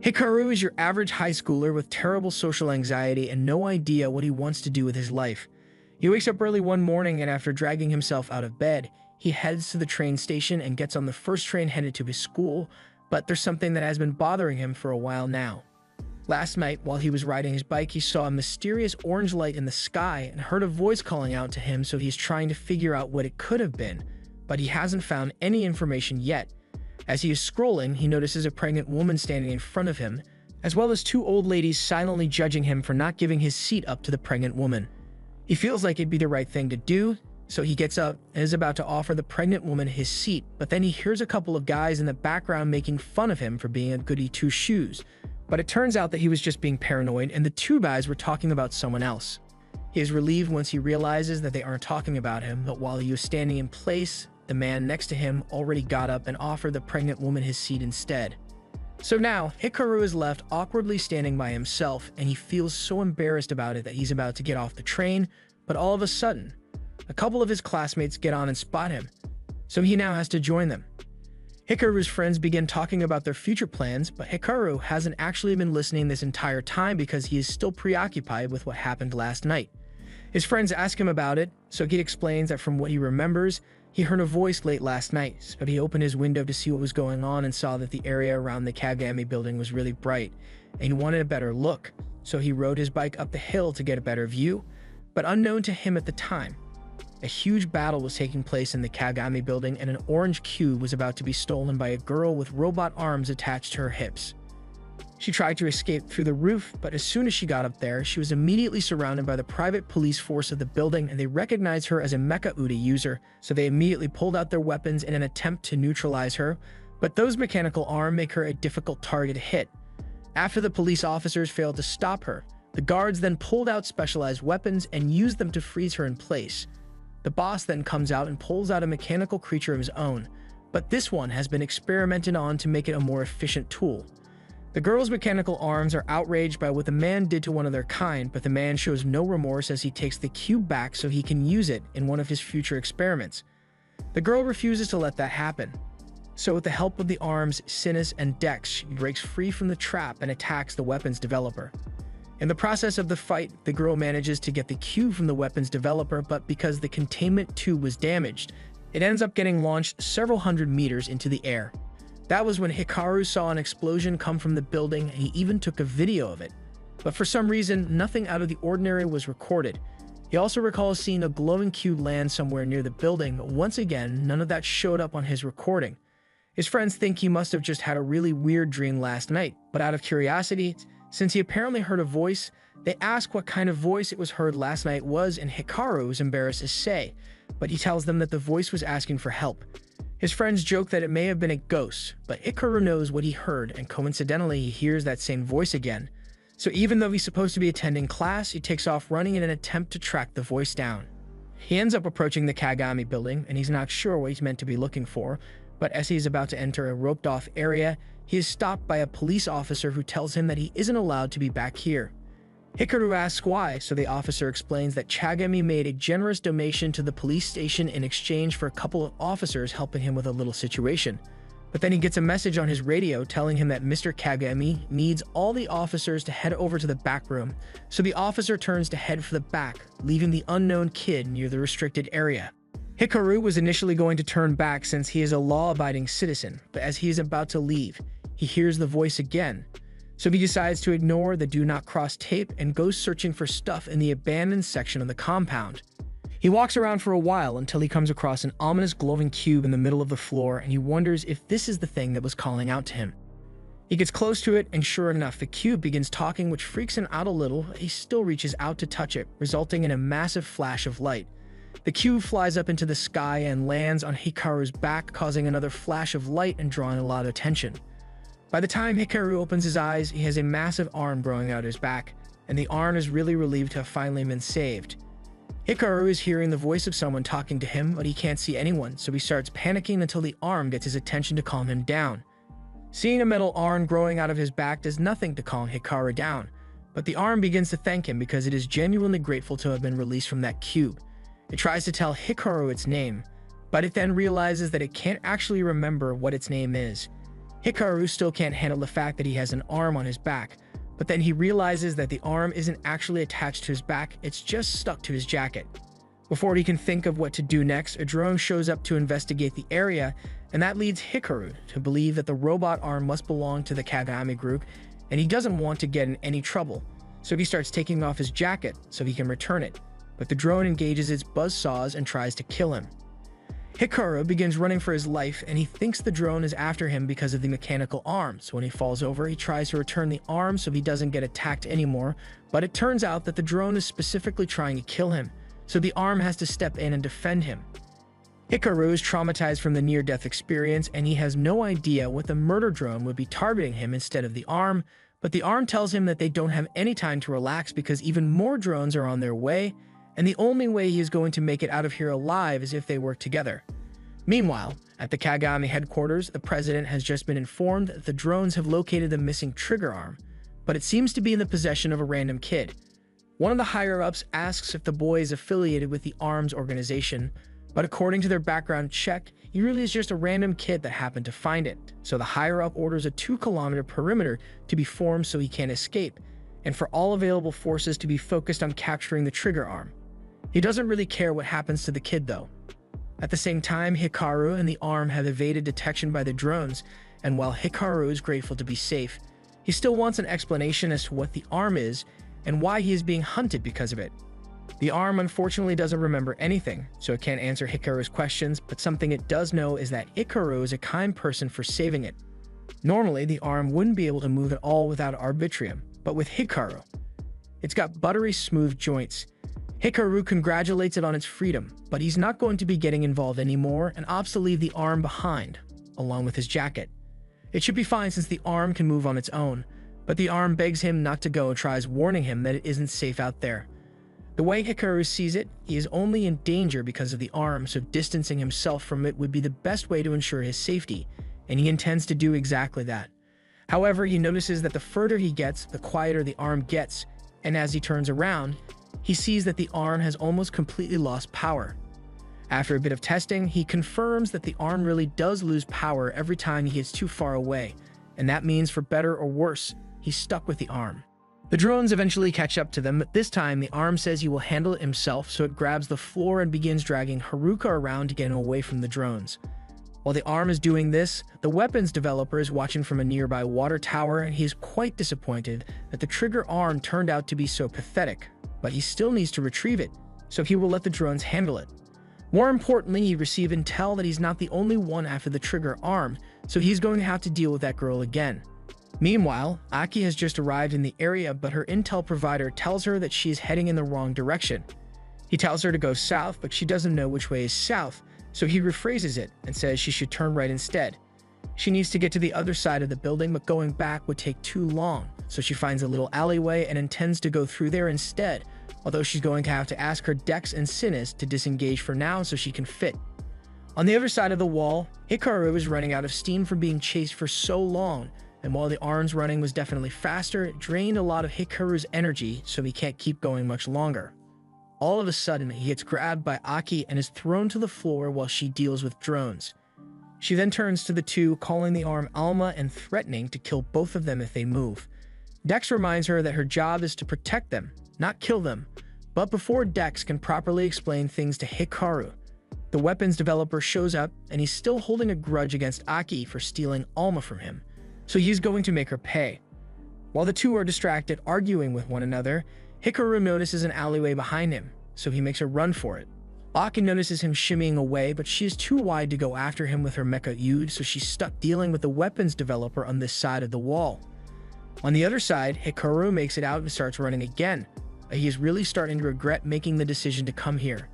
Hikaru is your average high schooler with terrible social anxiety and no idea what he wants to do with his life. He wakes up early one morning and after dragging himself out of bed, he heads to the train station and gets on the first train headed to his school, but there's something that has been bothering him for a while now. Last night, while he was riding his bike, he saw a mysterious orange light in the sky and heard a voice calling out to him, so he's trying to figure out what it could have been, but he hasn't found any information yet. As he is scrolling, he notices a pregnant woman standing in front of him, as well as two old ladies silently judging him for not giving his seat up to the pregnant woman. He feels like it'd be the right thing to do, so he gets up and is about to offer the pregnant woman his seat, but then he hears a couple of guys in the background making fun of him for being a goody two-shoes. But it turns out that he was just being paranoid and the two guys were talking about someone else. He is relieved once he realizes that they aren't talking about him, but while he was standing in place, the man next to him already got up and offered the pregnant woman his seat instead. So now, Hikaru is left awkwardly standing by himself, and he feels so embarrassed about it that he's about to get off the train, but all of a sudden, a couple of his classmates get on and spot him, so he now has to join them. Hikaru's friends begin talking about their future plans, but Hikaru hasn't actually been listening this entire time because he is still preoccupied with what happened last night. His friends ask him about it, so he explains that from what he remembers, he heard a voice late last night, but he opened his window to see what was going on and saw that the area around the Kagami building was really bright, and he wanted a better look, so he rode his bike up the hill to get a better view, but unknown to him at the time, a huge battle was taking place in the Kagami building and an orange cube was about to be stolen by a girl with robot arms attached to her hips. She tried to escape through the roof, but as soon as she got up there, she was immediately surrounded by the private police force of the building and they recognized her as a Mecha Uda user, so they immediately pulled out their weapons in an attempt to neutralize her, but those mechanical arms make her a difficult target to hit. After the police officers failed to stop her, the guards then pulled out specialized weapons and used them to freeze her in place. The boss then comes out and pulls out a mechanical creature of his own, but this one has been experimented on to make it a more efficient tool. The girl's mechanical arms are outraged by what the man did to one of their kind, but the man shows no remorse as he takes the cube back so he can use it in one of his future experiments. The girl refuses to let that happen. So with the help of the arms, Sinus and Dex, she breaks free from the trap and attacks the weapons developer. In the process of the fight, the girl manages to get the cube from the weapons developer, but because the containment tube was damaged, it ends up getting launched several hundred meters into the air. That was when Hikaru saw an explosion come from the building and he even took a video of it. But for some reason, nothing out of the ordinary was recorded. He also recalls seeing a glowing cube land somewhere near the building, but once again, none of that showed up on his recording. His friends think he must have just had a really weird dream last night, but out of curiosity, since he apparently heard a voice, they ask what kind of voice it was heard last night was, and Hikaru is embarrassed to say, but he tells them that the voice was asking for help. His friends joke that it may have been a ghost, but Hikaru knows what he heard, and coincidentally he hears that same voice again. So even though he's supposed to be attending class, he takes off running in an attempt to track the voice down. He ends up approaching the Kagami building, and he's not sure what he's meant to be looking for, but as he's about to enter a roped-off area, he is stopped by a police officer who tells him that he isn't allowed to be back here. Hikaru asks why, so the officer explains that Kagami made a generous donation to the police station in exchange for a couple of officers helping him with a little situation. But then he gets a message on his radio telling him that Mr. Kagami needs all the officers to head over to the back room, so the officer turns to head for the back, leaving the unknown kid near the restricted area. Hikaru was initially going to turn back since he is a law-abiding citizen, but as he is about to leave, he hears the voice again. So he decides to ignore the do not cross tape and goes searching for stuff in the abandoned section of the compound. He walks around for a while until he comes across an ominous glowing cube in the middle of the floor and he wonders if this is the thing that was calling out to him. He gets close to it and sure enough, the cube begins talking, which freaks him out a little, but he still reaches out to touch it, resulting in a massive flash of light. The cube flies up into the sky and lands on Hikaru's back, causing another flash of light and drawing a lot of attention. By the time Hikaru opens his eyes, he has a massive arm growing out his back, and the arm is really relieved to have finally been saved. Hikaru is hearing the voice of someone talking to him, but he can't see anyone, so he starts panicking until the arm gets his attention to calm him down. Seeing a metal arm growing out of his back does nothing to calm Hikaru down, but the arm begins to thank him because it is genuinely grateful to have been released from that cube. It tries to tell Hikaru its name, but it then realizes that it can't actually remember what its name is. Hikaru still can't handle the fact that he has an arm on his back, but then he realizes that the arm isn't actually attached to his back, it's just stuck to his jacket. Before he can think of what to do next, a drone shows up to investigate the area, and that leads Hikaru to believe that the robot arm must belong to the Kagami group, and he doesn't want to get in any trouble, so he starts taking off his jacket so he can return it, but the drone engages its buzzsaws and tries to kill him. Hikaru begins running for his life, and he thinks the drone is after him because of the mechanical arm, so when he falls over, he tries to return the arm so he doesn't get attacked anymore, but it turns out that the drone is specifically trying to kill him, so the arm has to step in and defend him. Hikaru is traumatized from the near-death experience, and he has no idea what the murder drone would be targeting him instead of the arm, but the arm tells him that they don't have any time to relax because even more drones are on their way, and the only way he is going to make it out of here alive is if they work together. Meanwhile, at the Kagami headquarters, the president has just been informed that the drones have located the missing trigger arm, but it seems to be in the possession of a random kid. One of the higher-ups asks if the boy is affiliated with the ARMS organization, but according to their background check, he really is just a random kid that happened to find it, so the higher-up orders a 2-kilometer perimeter to be formed so he can't escape, and for all available forces to be focused on capturing the trigger arm. He doesn't really care what happens to the kid, though. At the same time, Hikaru and the arm have evaded detection by the drones, and while Hikaru is grateful to be safe, he still wants an explanation as to what the arm is and why he is being hunted because of it. The arm unfortunately doesn't remember anything, so it can't answer Hikaru's questions, but something it does know is that Hikaru is a kind person for saving it. Normally, the arm wouldn't be able to move at all without Arbitrium, but with Hikaru, it's got buttery smooth joints. Hikaru congratulates it on its freedom, but he's not going to be getting involved anymore and opts to leave the arm behind, along with his jacket. It should be fine since the arm can move on its own, but the arm begs him not to go and tries warning him that it isn't safe out there. The way Hikaru sees it, he is only in danger because of the arm, so distancing himself from it would be the best way to ensure his safety, and he intends to do exactly that. However, he notices that the further he gets, the quieter the arm gets, and as he turns around, he sees that the arm has almost completely lost power. After a bit of testing, he confirms that the arm really does lose power every time he gets too far away, and that means for better or worse, he's stuck with the arm. The drones eventually catch up to them, but this time the arm says he will handle it himself, so it grabs the floor and begins dragging Haruka around to get him away from the drones. While the arm is doing this, the weapons developer is watching from a nearby water tower, and he is quite disappointed that the trigger arm turned out to be so pathetic, but he still needs to retrieve it, so he will let the drones handle it. More importantly, he receives intel that he's not the only one after the trigger arm, so he's going to have to deal with that girl again. Meanwhile, Aki has just arrived in the area, but her intel provider tells her that she is heading in the wrong direction. He tells her to go south, but she doesn't know which way is south, so he rephrases it and says she should turn right instead. She needs to get to the other side of the building, but going back would take too long, so she finds a little alleyway and intends to go through there instead, although she's going to have to ask her Dex and Sinis to disengage for now so she can fit. On the other side of the wall, Hikaru is running out of steam from being chased for so long, and while the arm's running was definitely faster, it drained a lot of Hikaru's energy, so he can't keep going much longer. All of a sudden, he gets grabbed by Aki and is thrown to the floor while she deals with drones. She then turns to the two, calling the arm Alma and threatening to kill both of them if they move. Dex reminds her that her job is to protect them, not kill them, but before Dex can properly explain things to Hikaru, the weapons developer shows up and he's still holding a grudge against Aki for stealing Alma from him, so he's going to make her pay. While the two are distracted arguing with one another, Hikaru notices an alleyway behind him, so he makes a run for it. Aki notices him shimmying away, but she is too wide to go after him with her mecha Yude, so she's stuck dealing with the weapons developer on this side of the wall. On the other side, Hikaru makes it out and starts running again. He is really starting to regret making the decision to come here.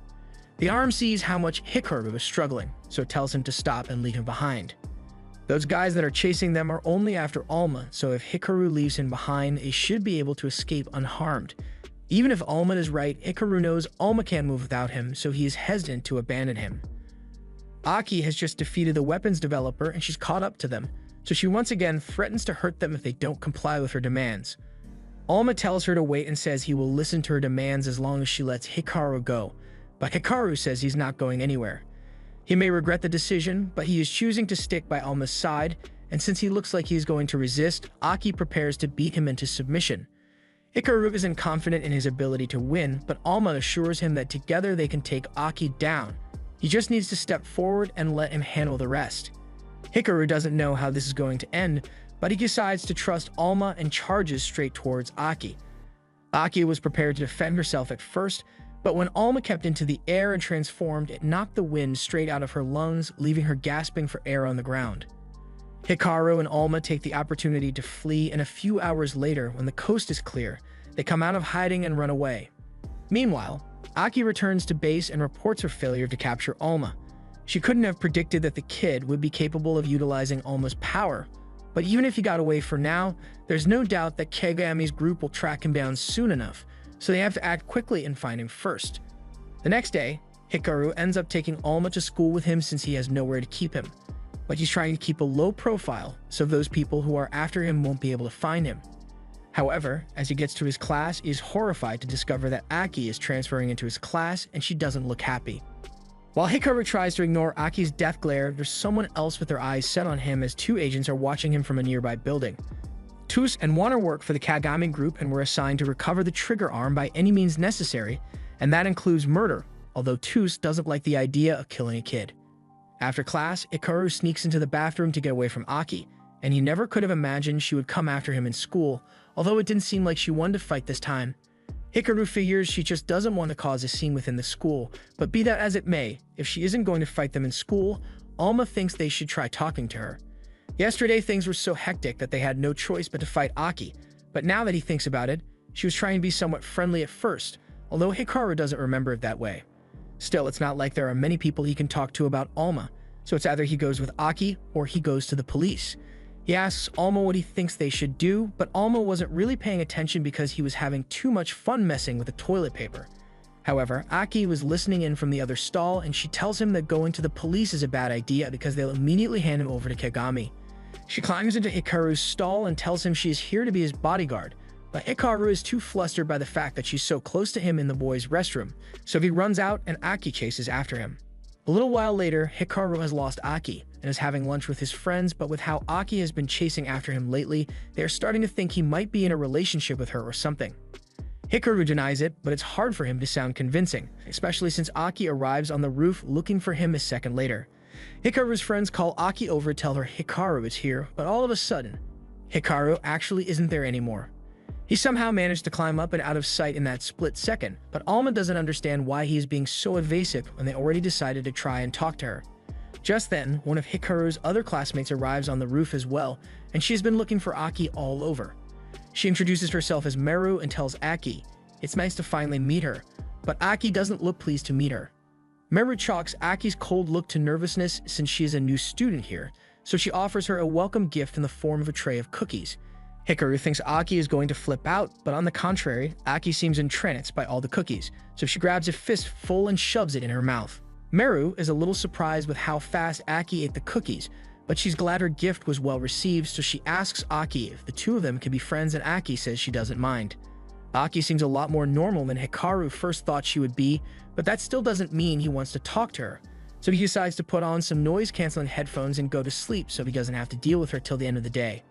The arm sees how much Hikaru is struggling, so it tells him to stop and leave him behind. Those guys that are chasing them are only after Alma, so if Hikaru leaves him behind, he should be able to escape unharmed. Even if Alma is right, Hikaru knows Alma can't move without him, so he is hesitant to abandon him. Aki has just defeated the weapons developer and she's caught up to them, so she once again threatens to hurt them if they don't comply with her demands. Alma tells her to wait and says he will listen to her demands as long as she lets Hikaru go, but Hikaru says he's not going anywhere. He may regret the decision, but he is choosing to stick by Alma's side, and since he looks like he's going to resist, Aki prepares to beat him into submission. Hikaru isn't confident in his ability to win, but Alma assures him that together they can take Aki down. He just needs to step forward and let him handle the rest. Hikaru doesn't know how this is going to end, but he decides to trust Alma and charges straight towards Aki. Aki was prepared to defend herself at first, but when Alma kept into the air and transformed, it knocked the wind straight out of her lungs, leaving her gasping for air on the ground. Hikaru and Alma take the opportunity to flee, and a few hours later, when the coast is clear, they come out of hiding and run away. Meanwhile, Aki returns to base and reports her failure to capture Alma. She couldn't have predicted that the kid would be capable of utilizing Alma's power, but even if he got away for now, there's no doubt that Kagami's group will track him down soon enough, so they have to act quickly and find him first. The next day, Hikaru ends up taking Alma to school with him since he has nowhere to keep him, but he's trying to keep a low profile so those people who are after him won't be able to find him. However, as he gets to his class, he is horrified to discover that Aki is transferring into his class and she doesn't look happy. While Hikaru tries to ignore Aki's death glare, there's someone else with their eyes set on him as two agents are watching him from a nearby building. Tus and Wanner work for the Kagami group and were assigned to recover the trigger arm by any means necessary, and that includes murder, although Tus doesn't like the idea of killing a kid. After class, Hikaru sneaks into the bathroom to get away from Aki, and he never could have imagined she would come after him in school, although it didn't seem like she wanted to fight this time. Hikaru figures she just doesn't want to cause a scene within the school, but be that as it may, if she isn't going to fight them in school, Alma thinks they should try talking to her. Yesterday, things were so hectic that they had no choice but to fight Aki, but now that he thinks about it, she was trying to be somewhat friendly at first, although Hikaru doesn't remember it that way. Still, it's not like there are many people he can talk to about Alma, so it's either he goes with Aki or he goes to the police. He asks Alma what he thinks they should do, but Alma wasn't really paying attention because he was having too much fun messing with the toilet paper. However, Aki was listening in from the other stall, and she tells him that going to the police is a bad idea because they'll immediately hand him over to Kagami. She climbs into Hikaru's stall and tells him she is here to be his bodyguard, but Hikaru is too flustered by the fact that she's so close to him in the boys' restroom, so he runs out and Aki chases after him. A little while later, Hikaru has lost Aki and is having lunch with his friends, but with how Aki has been chasing after him lately, they are starting to think he might be in a relationship with her or something. Hikaru denies it, but it's hard for him to sound convincing, especially since Aki arrives on the roof looking for him a second later. Hikaru's friends call Aki over to tell her Hikaru is here, but all of a sudden, Hikaru actually isn't there anymore. He somehow managed to climb up and out of sight in that split second, but Alma doesn't understand why he is being so evasive when they already decided to try and talk to her. Just then, one of Hikaru's other classmates arrives on the roof as well, and she has been looking for Aki all over. She introduces herself as Meru and tells Aki it's nice to finally meet her, but Aki doesn't look pleased to meet her. Meru chalks Aki's cold look to nervousness since she is a new student here, so she offers her a welcome gift in the form of a tray of cookies. Hikaru thinks Aki is going to flip out, but on the contrary, Aki seems entranced by all the cookies, so she grabs a fistful and shoves it in her mouth. Meru is a little surprised with how fast Aki ate the cookies, but she's glad her gift was well received, so she asks Aki if the two of them can be friends, and Aki says she doesn't mind. Aki seems a lot more normal than Hikaru first thought she would be, but that still doesn't mean he wants to talk to her, so he decides to put on some noise-canceling headphones and go to sleep so he doesn't have to deal with her till the end of the day.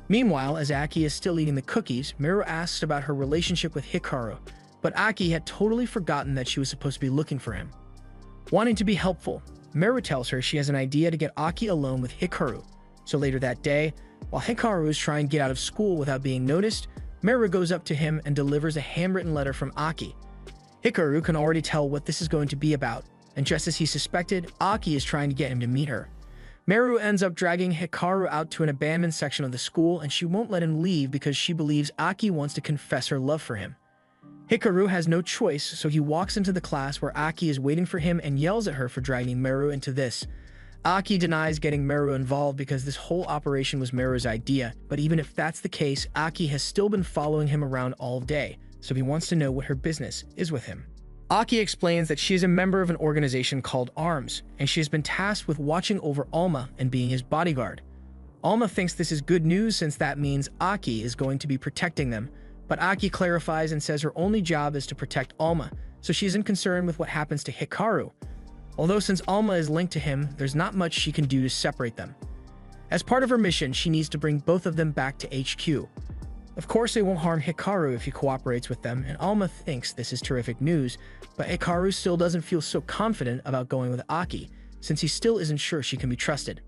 Meanwhile, as Aki is still eating the cookies, Meru asks about her relationship with Hikaru, but Aki had totally forgotten that she was supposed to be looking for him. Wanting to be helpful, Meru tells her she has an idea to get Aki alone with Hikaru, so later that day, while Hikaru is trying to get out of school without being noticed, Meru goes up to him and delivers a handwritten letter from Aki. Hikaru can already tell what this is going to be about, and just as he suspected, Aki is trying to get him to meet her. Meru ends up dragging Hikaru out to an abandoned section of the school, and she won't let him leave because she believes Aki wants to confess her love for him. Hikaru has no choice, so he walks into the class where Aki is waiting for him and yells at her for dragging Meru into this. Aki denies getting Meru involved because this whole operation was Meru's idea, but even if that's the case, Aki has still been following him around all day, so he wants to know what her business is with him. Aki explains that she is a member of an organization called ARMS, and she has been tasked with watching over Alma and being his bodyguard. Alma thinks this is good news since that means Aki is going to be protecting them, but Aki clarifies and says her only job is to protect Alma, so she isn't concerned with what happens to Hikaru. Although since Alma is linked to him, there's not much she can do to separate them. As part of her mission, she needs to bring both of them back to HQ. Of course, they won't harm Hikaru if he cooperates with them, and Alma thinks this is terrific news, but Hikaru still doesn't feel so confident about going with Aki, since he still isn't sure she can be trusted.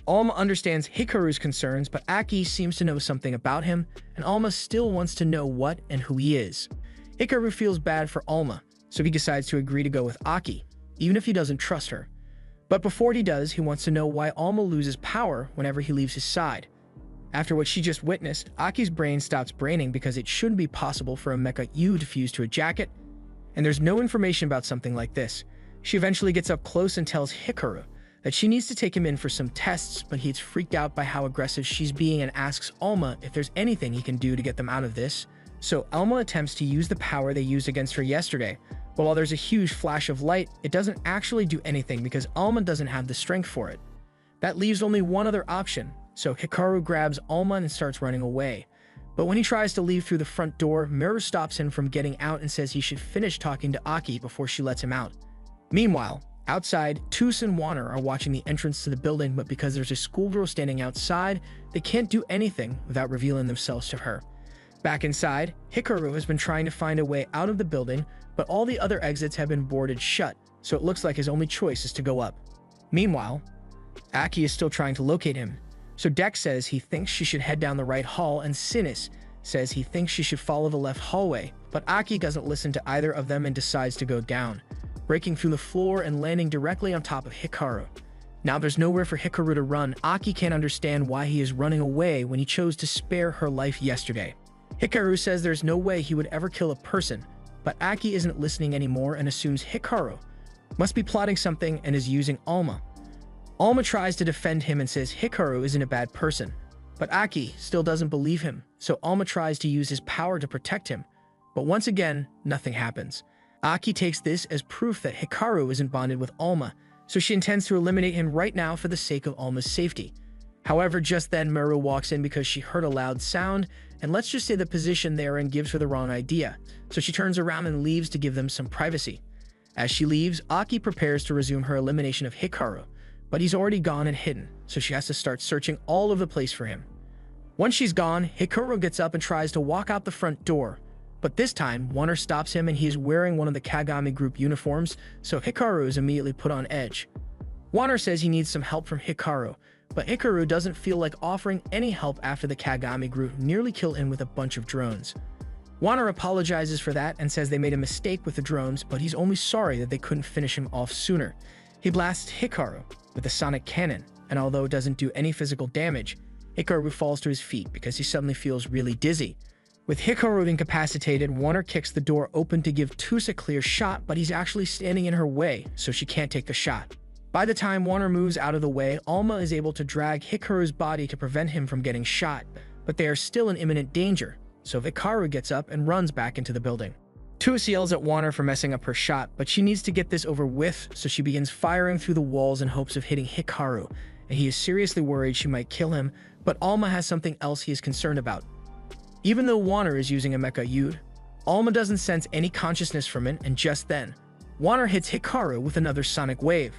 Alma understands Hikaru's concerns, but Aki seems to know something about him, and Alma still wants to know what and who he is. Hikaru feels bad for Alma, so he decides to agree to go with Aki, even if he doesn't trust her. But before he does, he wants to know why Alma loses power whenever he leaves his side. After what she just witnessed, Aki's brain stops braining because it shouldn't be possible for a Mecha U to fuse to a jacket, and there's no information about something like this. She eventually gets up close and tells Hikaru that she needs to take him in for some tests, but he's freaked out by how aggressive she's being and asks Alma if there's anything he can do to get them out of this. So Alma attempts to use the power they used against her yesterday, but while there's a huge flash of light, it doesn't actually do anything because Alma doesn't have the strength for it. That leaves only one other option, so Hikaru grabs Alma and starts running away. But when he tries to leave through the front door, Miru stops him from getting out and says he should finish talking to Aki before she lets him out. Meanwhile, outside, Toos and Wanner are watching the entrance to the building, but because there's a schoolgirl standing outside, they can't do anything without revealing themselves to her. Back inside, Hikaru has been trying to find a way out of the building, but all the other exits have been boarded shut, so it looks like his only choice is to go up. Meanwhile, Aki is still trying to locate him, so Dex says he thinks she should head down the right hall, and Sinis says he thinks she should follow the left hallway, but Aki doesn't listen to either of them and decides to go down, breaking through the floor and landing directly on top of Hikaru. Now there's nowhere for Hikaru to run. Aki can't understand why he is running away when he chose to spare her life yesterday. Hikaru says there's no way he would ever kill a person, but Aki isn't listening anymore and assumes Hikaru must be plotting something and is using Alma. Alma tries to defend him and says Hikaru isn't a bad person, but Aki still doesn't believe him, so Alma tries to use his power to protect him, but once again, nothing happens. Aki takes this as proof that Hikaru isn't bonded with Alma, so she intends to eliminate him right now for the sake of Alma's safety. However, just then Miru walks in because she heard a loud sound, and let's just say the position they're in gives her the wrong idea, so she turns around and leaves to give them some privacy. As she leaves, Aki prepares to resume her elimination of Hikaru, but he's already gone and hidden, so she has to start searching all over the place for him. Once she's gone, Hikaru gets up and tries to walk out the front door, but this time, Wanner stops him and he is wearing one of the Kagami group uniforms, so Hikaru is immediately put on edge. Wanner says he needs some help from Hikaru, but Hikaru doesn't feel like offering any help after the Kagami group nearly kill him with a bunch of drones. Wanner apologizes for that and says they made a mistake with the drones, but he's only sorry that they couldn't finish him off sooner. He blasts Hikaru with a sonic cannon, and although it doesn't do any physical damage, Hikaru falls to his feet because he suddenly feels really dizzy. With Hikaru incapacitated, Wanner kicks the door open to give Toos a clear shot, but he's actually standing in her way, so she can't take the shot. By the time Wanner moves out of the way, Alma is able to drag Hikaru's body to prevent him from getting shot, but they are still in imminent danger, so Hikaru gets up and runs back into the building. Toos yells at Wanner for messing up her shot, but she needs to get this over with, so she begins firing through the walls in hopes of hitting Hikaru, and he is seriously worried she might kill him, but Alma has something else he is concerned about. Even though Wanner is using a Mecha Yud, Alma doesn't sense any consciousness from it, and just then, Wanner hits Hikaru with another sonic wave.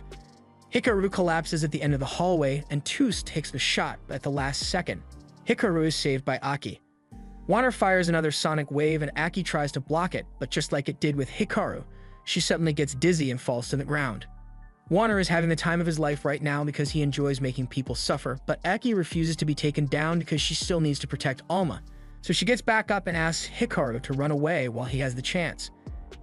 Hikaru collapses at the end of the hallway, and Toos takes the shot at the last second. Hikaru is saved by Aki. Wanner fires another sonic wave and Aki tries to block it, but just like it did with Hikaru, she suddenly gets dizzy and falls to the ground. Wanner is having the time of his life right now because he enjoys making people suffer, but Aki refuses to be taken down because she still needs to protect Alma, so she gets back up and asks Hikaru to run away while he has the chance.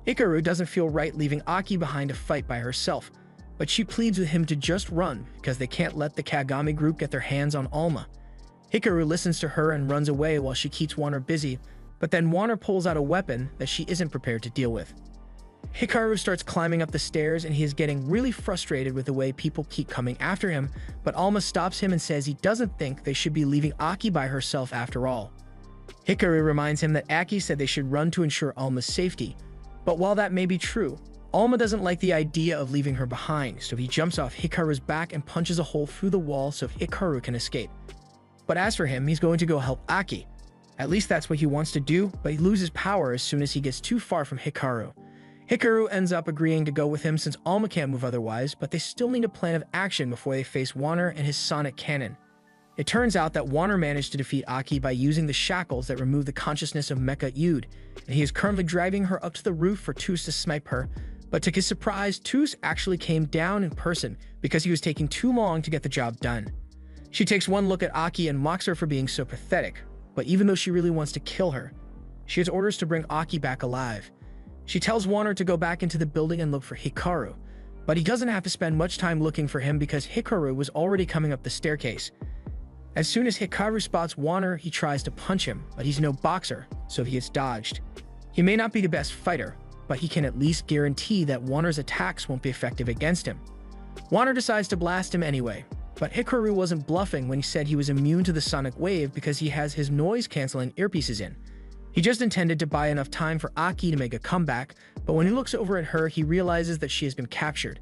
Hikaru doesn't feel right leaving Aki behind to fight by herself, but she pleads with him to just run because they can't let the Kagami group get their hands on Alma. Hikaru listens to her and runs away while she keeps Wanner busy, but then Wanner pulls out a weapon that she isn't prepared to deal with. Hikaru starts climbing up the stairs and he is getting really frustrated with the way people keep coming after him, but Alma stops him and says he doesn't think they should be leaving Aki by herself after all. Hikaru reminds him that Aki said they should run to ensure Alma's safety, but while that may be true, Alma doesn't like the idea of leaving her behind, so he jumps off Hikaru's back and punches a hole through the wall so Hikaru can escape. But as for him, he's going to go help Aki. At least that's what he wants to do, but he loses power as soon as he gets too far from Hikaru. Hikaru ends up agreeing to go with him since Alma can't move otherwise, but they still need a plan of action before they face Wanner and his sonic cannon. It turns out that Wanner managed to defeat Aki by using the shackles that remove the consciousness of Mecha Yud, and he is currently driving her up to the roof for Toos to snipe her. But to his surprise, Toos actually came down in person because he was taking too long to get the job done. She takes one look at Aki and mocks her for being so pathetic, but even though she really wants to kill her, she has orders to bring Aki back alive. She tells Wanner to go back into the building and look for Hikaru, but he doesn't have to spend much time looking for him because Hikaru was already coming up the staircase. As soon as Hikaru spots Wanner, he tries to punch him, but he's no boxer, so he gets dodged. He may not be the best fighter, but he can at least guarantee that Wanner's attacks won't be effective against him. Wanner decides to blast him anyway, but Hikaru wasn't bluffing when he said he was immune to the sonic wave because he has his noise-canceling earpieces in. He just intended to buy enough time for Aki to make a comeback, but when he looks over at her, he realizes that she has been captured.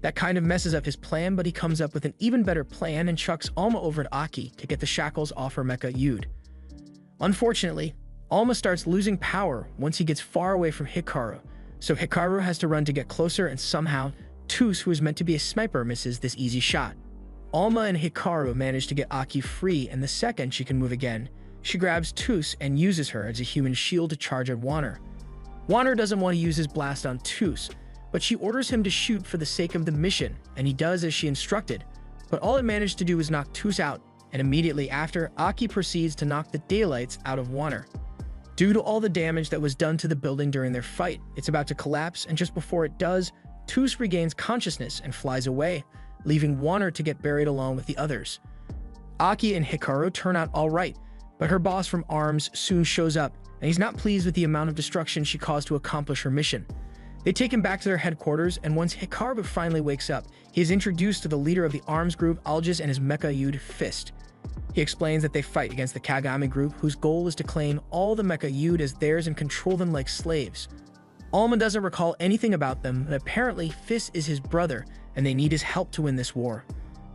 That kind of messes up his plan, but he comes up with an even better plan and chucks Alma over at Aki to get the shackles off her Mecha Yud. Unfortunately, Alma starts losing power once he gets far away from Hikaru, so Hikaru has to run to get closer, and somehow, Toos, who is meant to be a sniper, misses this easy shot. Alma and Hikaru manage to get Aki free, and the second she can move again, she grabs Toos and uses her as a human shield to charge at Wanner. Wanner doesn't want to use his blast on Toos, but she orders him to shoot for the sake of the mission, and he does as she instructed, but all it managed to do is knock Toos out, and immediately after, Aki proceeds to knock the daylights out of Wanner. Due to all the damage that was done to the building during their fight, it's about to collapse, and just before it does, Toos regains consciousness and flies away, leaving Wanner to get buried along with the others. Aki and Hikaru turn out alright, but her boss from ARMS soon shows up, and he's not pleased with the amount of destruction she caused to accomplish her mission. They take him back to their headquarters, and once Hikaru finally wakes up, he is introduced to the leader of the ARMS group, Algis, and his Mecha Yud, Fist. He explains that they fight against the Kagami group, whose goal is to claim all the Mecha Yud as theirs and control them like slaves. Alma doesn't recall anything about them, but apparently Fist is his brother, and they need his help to win this war.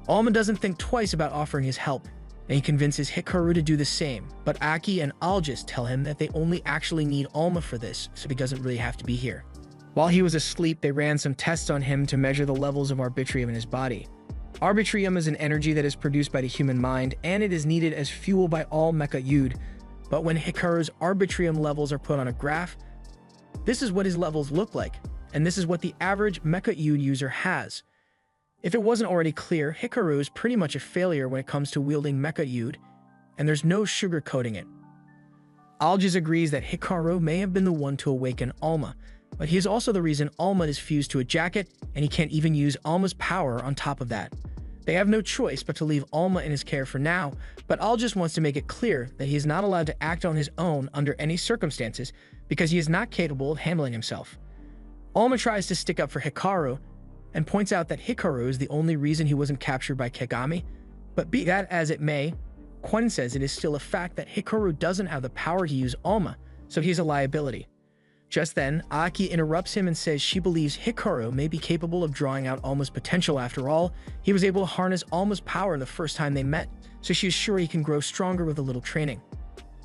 Alma doesn't think twice about offering his help, and he convinces Hikaru to do the same, but Aki and Algis tell him that they only actually need Alma for this, so he doesn't really have to be here. While he was asleep, they ran some tests on him to measure the levels of Arbitrium in his body. Arbitrium is an energy that is produced by the human mind, and it is needed as fuel by all Mecha Yud, but when Hikaru's Arbitrium levels are put on a graph, this is what his levels look like, and this is what the average Mecha Yud user has. If it wasn't already clear, Hikaru is pretty much a failure when it comes to wielding Mecha Yud, and there's no sugarcoating it. Algis agrees that Hikaru may have been the one to awaken Alma, but he is also the reason Alma is fused to a jacket, and he can't even use Alma's power on top of that. They have no choice but to leave Alma in his care for now, but Algis wants to make it clear that he is not allowed to act on his own under any circumstances because he is not capable of handling himself. Alma tries to stick up for Hikaru, and points out that Hikaru is the only reason he wasn't captured by Kagami, but be that as it may, Quinn says it is still a fact that Hikaru doesn't have the power to use Alma, so he's a liability. Just then, Aki interrupts him and says she believes Hikaru may be capable of drawing out Alma's potential. After all, he was able to harness Alma's power the first time they met, so she is sure he can grow stronger with a little training.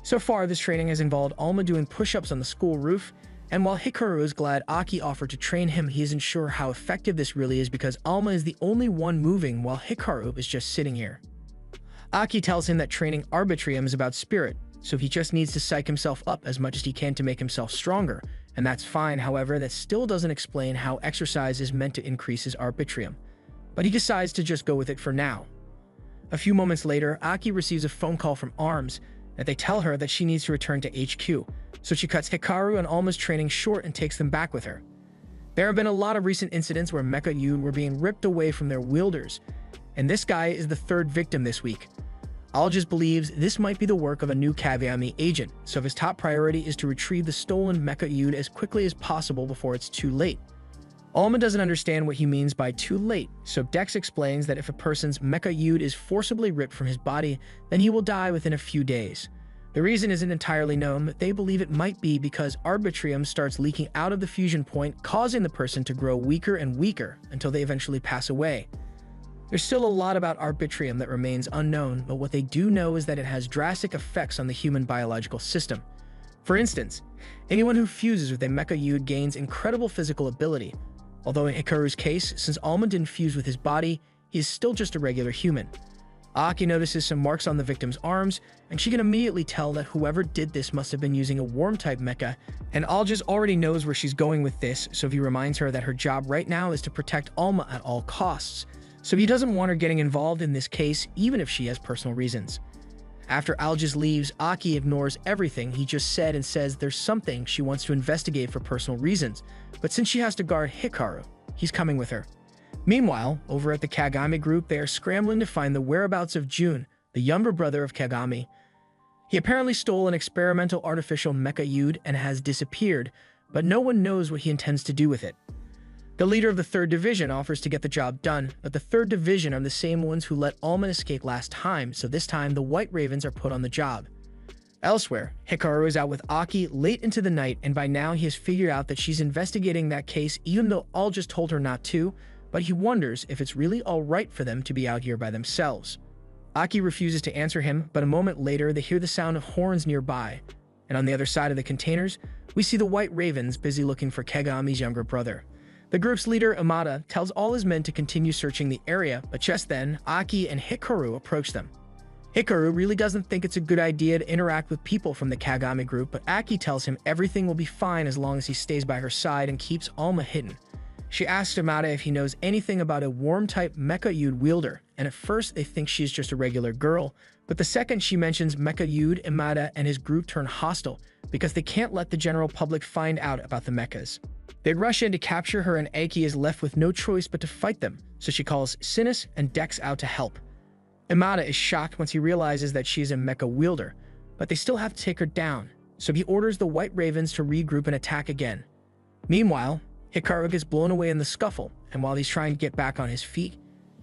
So far, this training has involved Alma doing push-ups on the school roof, and while Hikaru is glad Aki offered to train him, he isn't sure how effective this really is because Alma is the only one moving while Hikaru is just sitting here. Aki tells him that training Arbitrium is about spirit, so he just needs to psych himself up as much as he can to make himself stronger, and that's fine. However, that still doesn't explain how exercise is meant to increase his Arbitrium, but he decides to just go with it for now. A few moments later, Aki receives a phone call from ARMS that they tell her that she needs to return to HQ, so she cuts Hikaru and Alma's training short and takes them back with her. There have been a lot of recent incidents where Mecha Yud were being ripped away from their wielders, and this guy is the third victim this week. Algis believes this might be the work of a new Kagami agent, so his top priority is to retrieve the stolen Mecha Yud as quickly as possible before it's too late. Alma doesn't understand what he means by too late, so Dex explains that if a person's Mecha Yud is forcibly ripped from his body, then he will die within a few days. The reason isn't entirely known, but they believe it might be because Arbitrium starts leaking out of the fusion point, causing the person to grow weaker and weaker until they eventually pass away. There's still a lot about Arbitrium that remains unknown, but what they do know is that it has drastic effects on the human biological system. For instance, anyone who fuses with a Mecha Yud gains incredible physical ability, although in Hikaru's case, since Alma didn't fuse with his body, he is still just a regular human. Aki notices some marks on the victim's arms, and she can immediately tell that whoever did this must have been using a worm-type mecha, and Algis already knows where she's going with this, so he reminds her that her job right now is to protect Alma at all costs, so he doesn't want her getting involved in this case even if she has personal reasons. After Algis leaves, Aki ignores everything he just said and says there's something she wants to investigate for personal reasons, but since she has to guard Hikaru, he's coming with her. Meanwhile, over at the Kagami group, they are scrambling to find the whereabouts of Jun, the younger brother of Kagami. He apparently stole an experimental artificial mecha Yude and has disappeared, but no one knows what he intends to do with it. The leader of the 3rd Division offers to get the job done, but the 3rd Division are the same ones who let Alma escape last time, so this time the White Ravens are put on the job. Elsewhere, Hikaru is out with Aki late into the night, and by now he has figured out that she's investigating that case even though Al just told her not to, but he wonders if it's really alright for them to be out here by themselves. Aki refuses to answer him, but a moment later they hear the sound of horns nearby, and on the other side of the containers, we see the White Ravens busy looking for Kagami's younger brother. The group's leader, Amada, tells all his men to continue searching the area, but just then, Aki and Hikaru approach them. Hikaru really doesn't think it's a good idea to interact with people from the Kagami group, but Aki tells him everything will be fine as long as he stays by her side and keeps Alma hidden. She asks Amada if he knows anything about a worm-type Mecha Yude wielder, and at first they think she's just a regular girl, but the second she mentions Mecha Yude, Amada and his group turn hostile because they can't let the general public find out about the mechas. They rush in to capture her and Aki is left with no choice but to fight them, so she calls Sinus and Dex out to help. Amada is shocked once he realizes that she is a mecha wielder, but they still have to take her down, so he orders the White Ravens to regroup and attack again. Meanwhile, Hikaru gets blown away in the scuffle, and while he's trying to get back on his feet,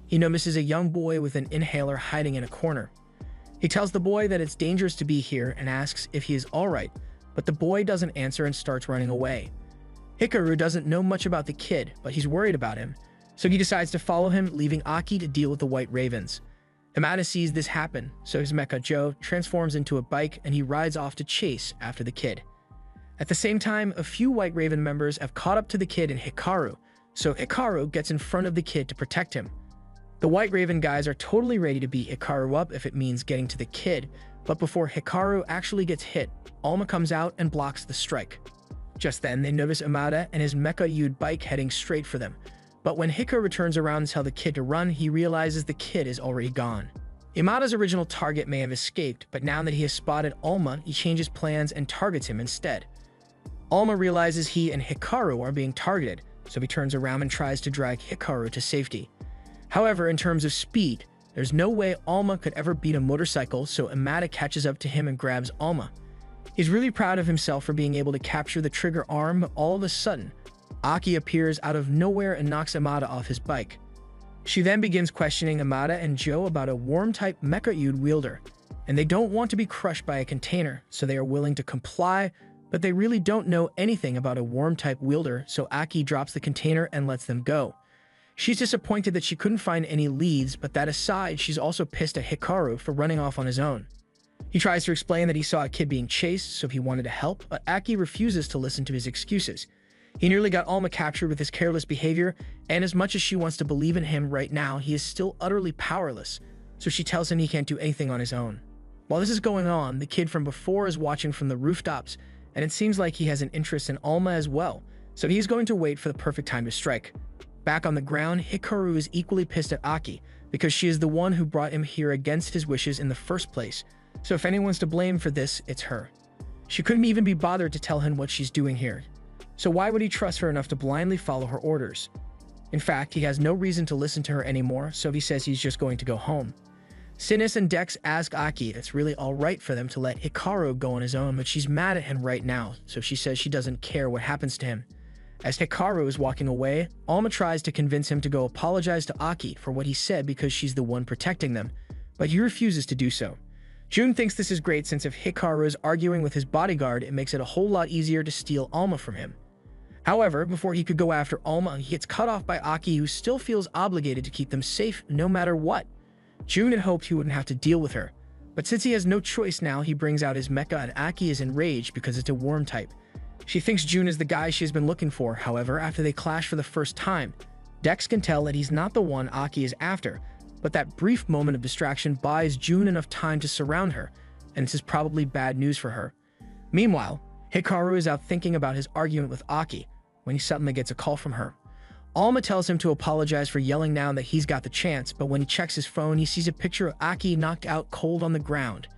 he notices a young boy with an inhaler hiding in a corner. He tells the boy that it's dangerous to be here and asks if he is alright, but the boy doesn't answer and starts running away. Hikaru doesn't know much about the kid, but he's worried about him, so he decides to follow him, leaving Aki to deal with the White Ravens. Amada sees this happen, so his mecha Joe transforms into a bike and he rides off to chase after the kid. At the same time, a few White Raven members have caught up to the kid and Hikaru, so Hikaru gets in front of the kid to protect him. The White Raven guys are totally ready to beat Hikaru up if it means getting to the kid, but before Hikaru actually gets hit, Alma comes out and blocks the strike. Just then, they notice Amada and his Mecha Yude bike heading straight for them, but when Hikaru turns around and tells the kid to run, he realizes the kid is already gone. Amada's original target may have escaped, but now that he has spotted Alma, he changes plans and targets him instead. Alma realizes he and Hikaru are being targeted, so he turns around and tries to drag Hikaru to safety. However, in terms of speed, there's no way Alma could ever beat a motorcycle, so Amada catches up to him and grabs Alma. He's really proud of himself for being able to capture the trigger arm, but all of a sudden, Aki appears out of nowhere and knocks Amada off his bike. She then begins questioning Amada and Joe about a worm-type Mecha Yude wielder, and they don't want to be crushed by a container, so they are willing to comply, but they really don't know anything about a worm-type wielder, so Aki drops the container and lets them go. She's disappointed that she couldn't find any leads, but that aside, she's also pissed at Hikaru for running off on his own. He tries to explain that he saw a kid being chased, so he wanted to help, but Aki refuses to listen to his excuses. He nearly got Alma captured with his careless behavior, and as much as she wants to believe in him right now, he is still utterly powerless, so she tells him he can't do anything on his own. While this is going on, the kid from before is watching from the rooftops, and it seems like he has an interest in Alma as well, so he's going to wait for the perfect time to strike. Back on the ground, Hikaru is equally pissed at Aki, because she is the one who brought him here against his wishes in the first place, so if anyone's to blame for this, it's her. She couldn't even be bothered to tell him what she's doing here, so why would he trust her enough to blindly follow her orders? In fact, he has no reason to listen to her anymore, so he says he's just going to go home. Sinus and Dex ask Aki if it's really alright for them to let Hikaru go on his own, but she's mad at him right now, so she says she doesn't care what happens to him. As Hikaru is walking away, Alma tries to convince him to go apologize to Aki for what he said because she's the one protecting them, but he refuses to do so. Jun thinks this is great since if Hikaru is arguing with his bodyguard, it makes it a whole lot easier to steal Alma from him. However, before he could go after Alma, he gets cut off by Aki, who still feels obligated to keep them safe no matter what. Jun had hoped he wouldn't have to deal with her, but since he has no choice now, he brings out his mecha and Aki is enraged because it's a worm type. She thinks Jun is the guy she has been looking for. However, after they clash for the first time, Dex can tell that he's not the one Aki is after, but that brief moment of distraction buys June enough time to surround her, and this is probably bad news for her. Meanwhile, Hikaru is out thinking about his argument with Aki when he suddenly gets a call from her. Alma tells him to apologize for yelling now that he's got the chance, but when he checks his phone, he sees a picture of Aki knocked out cold on the ground.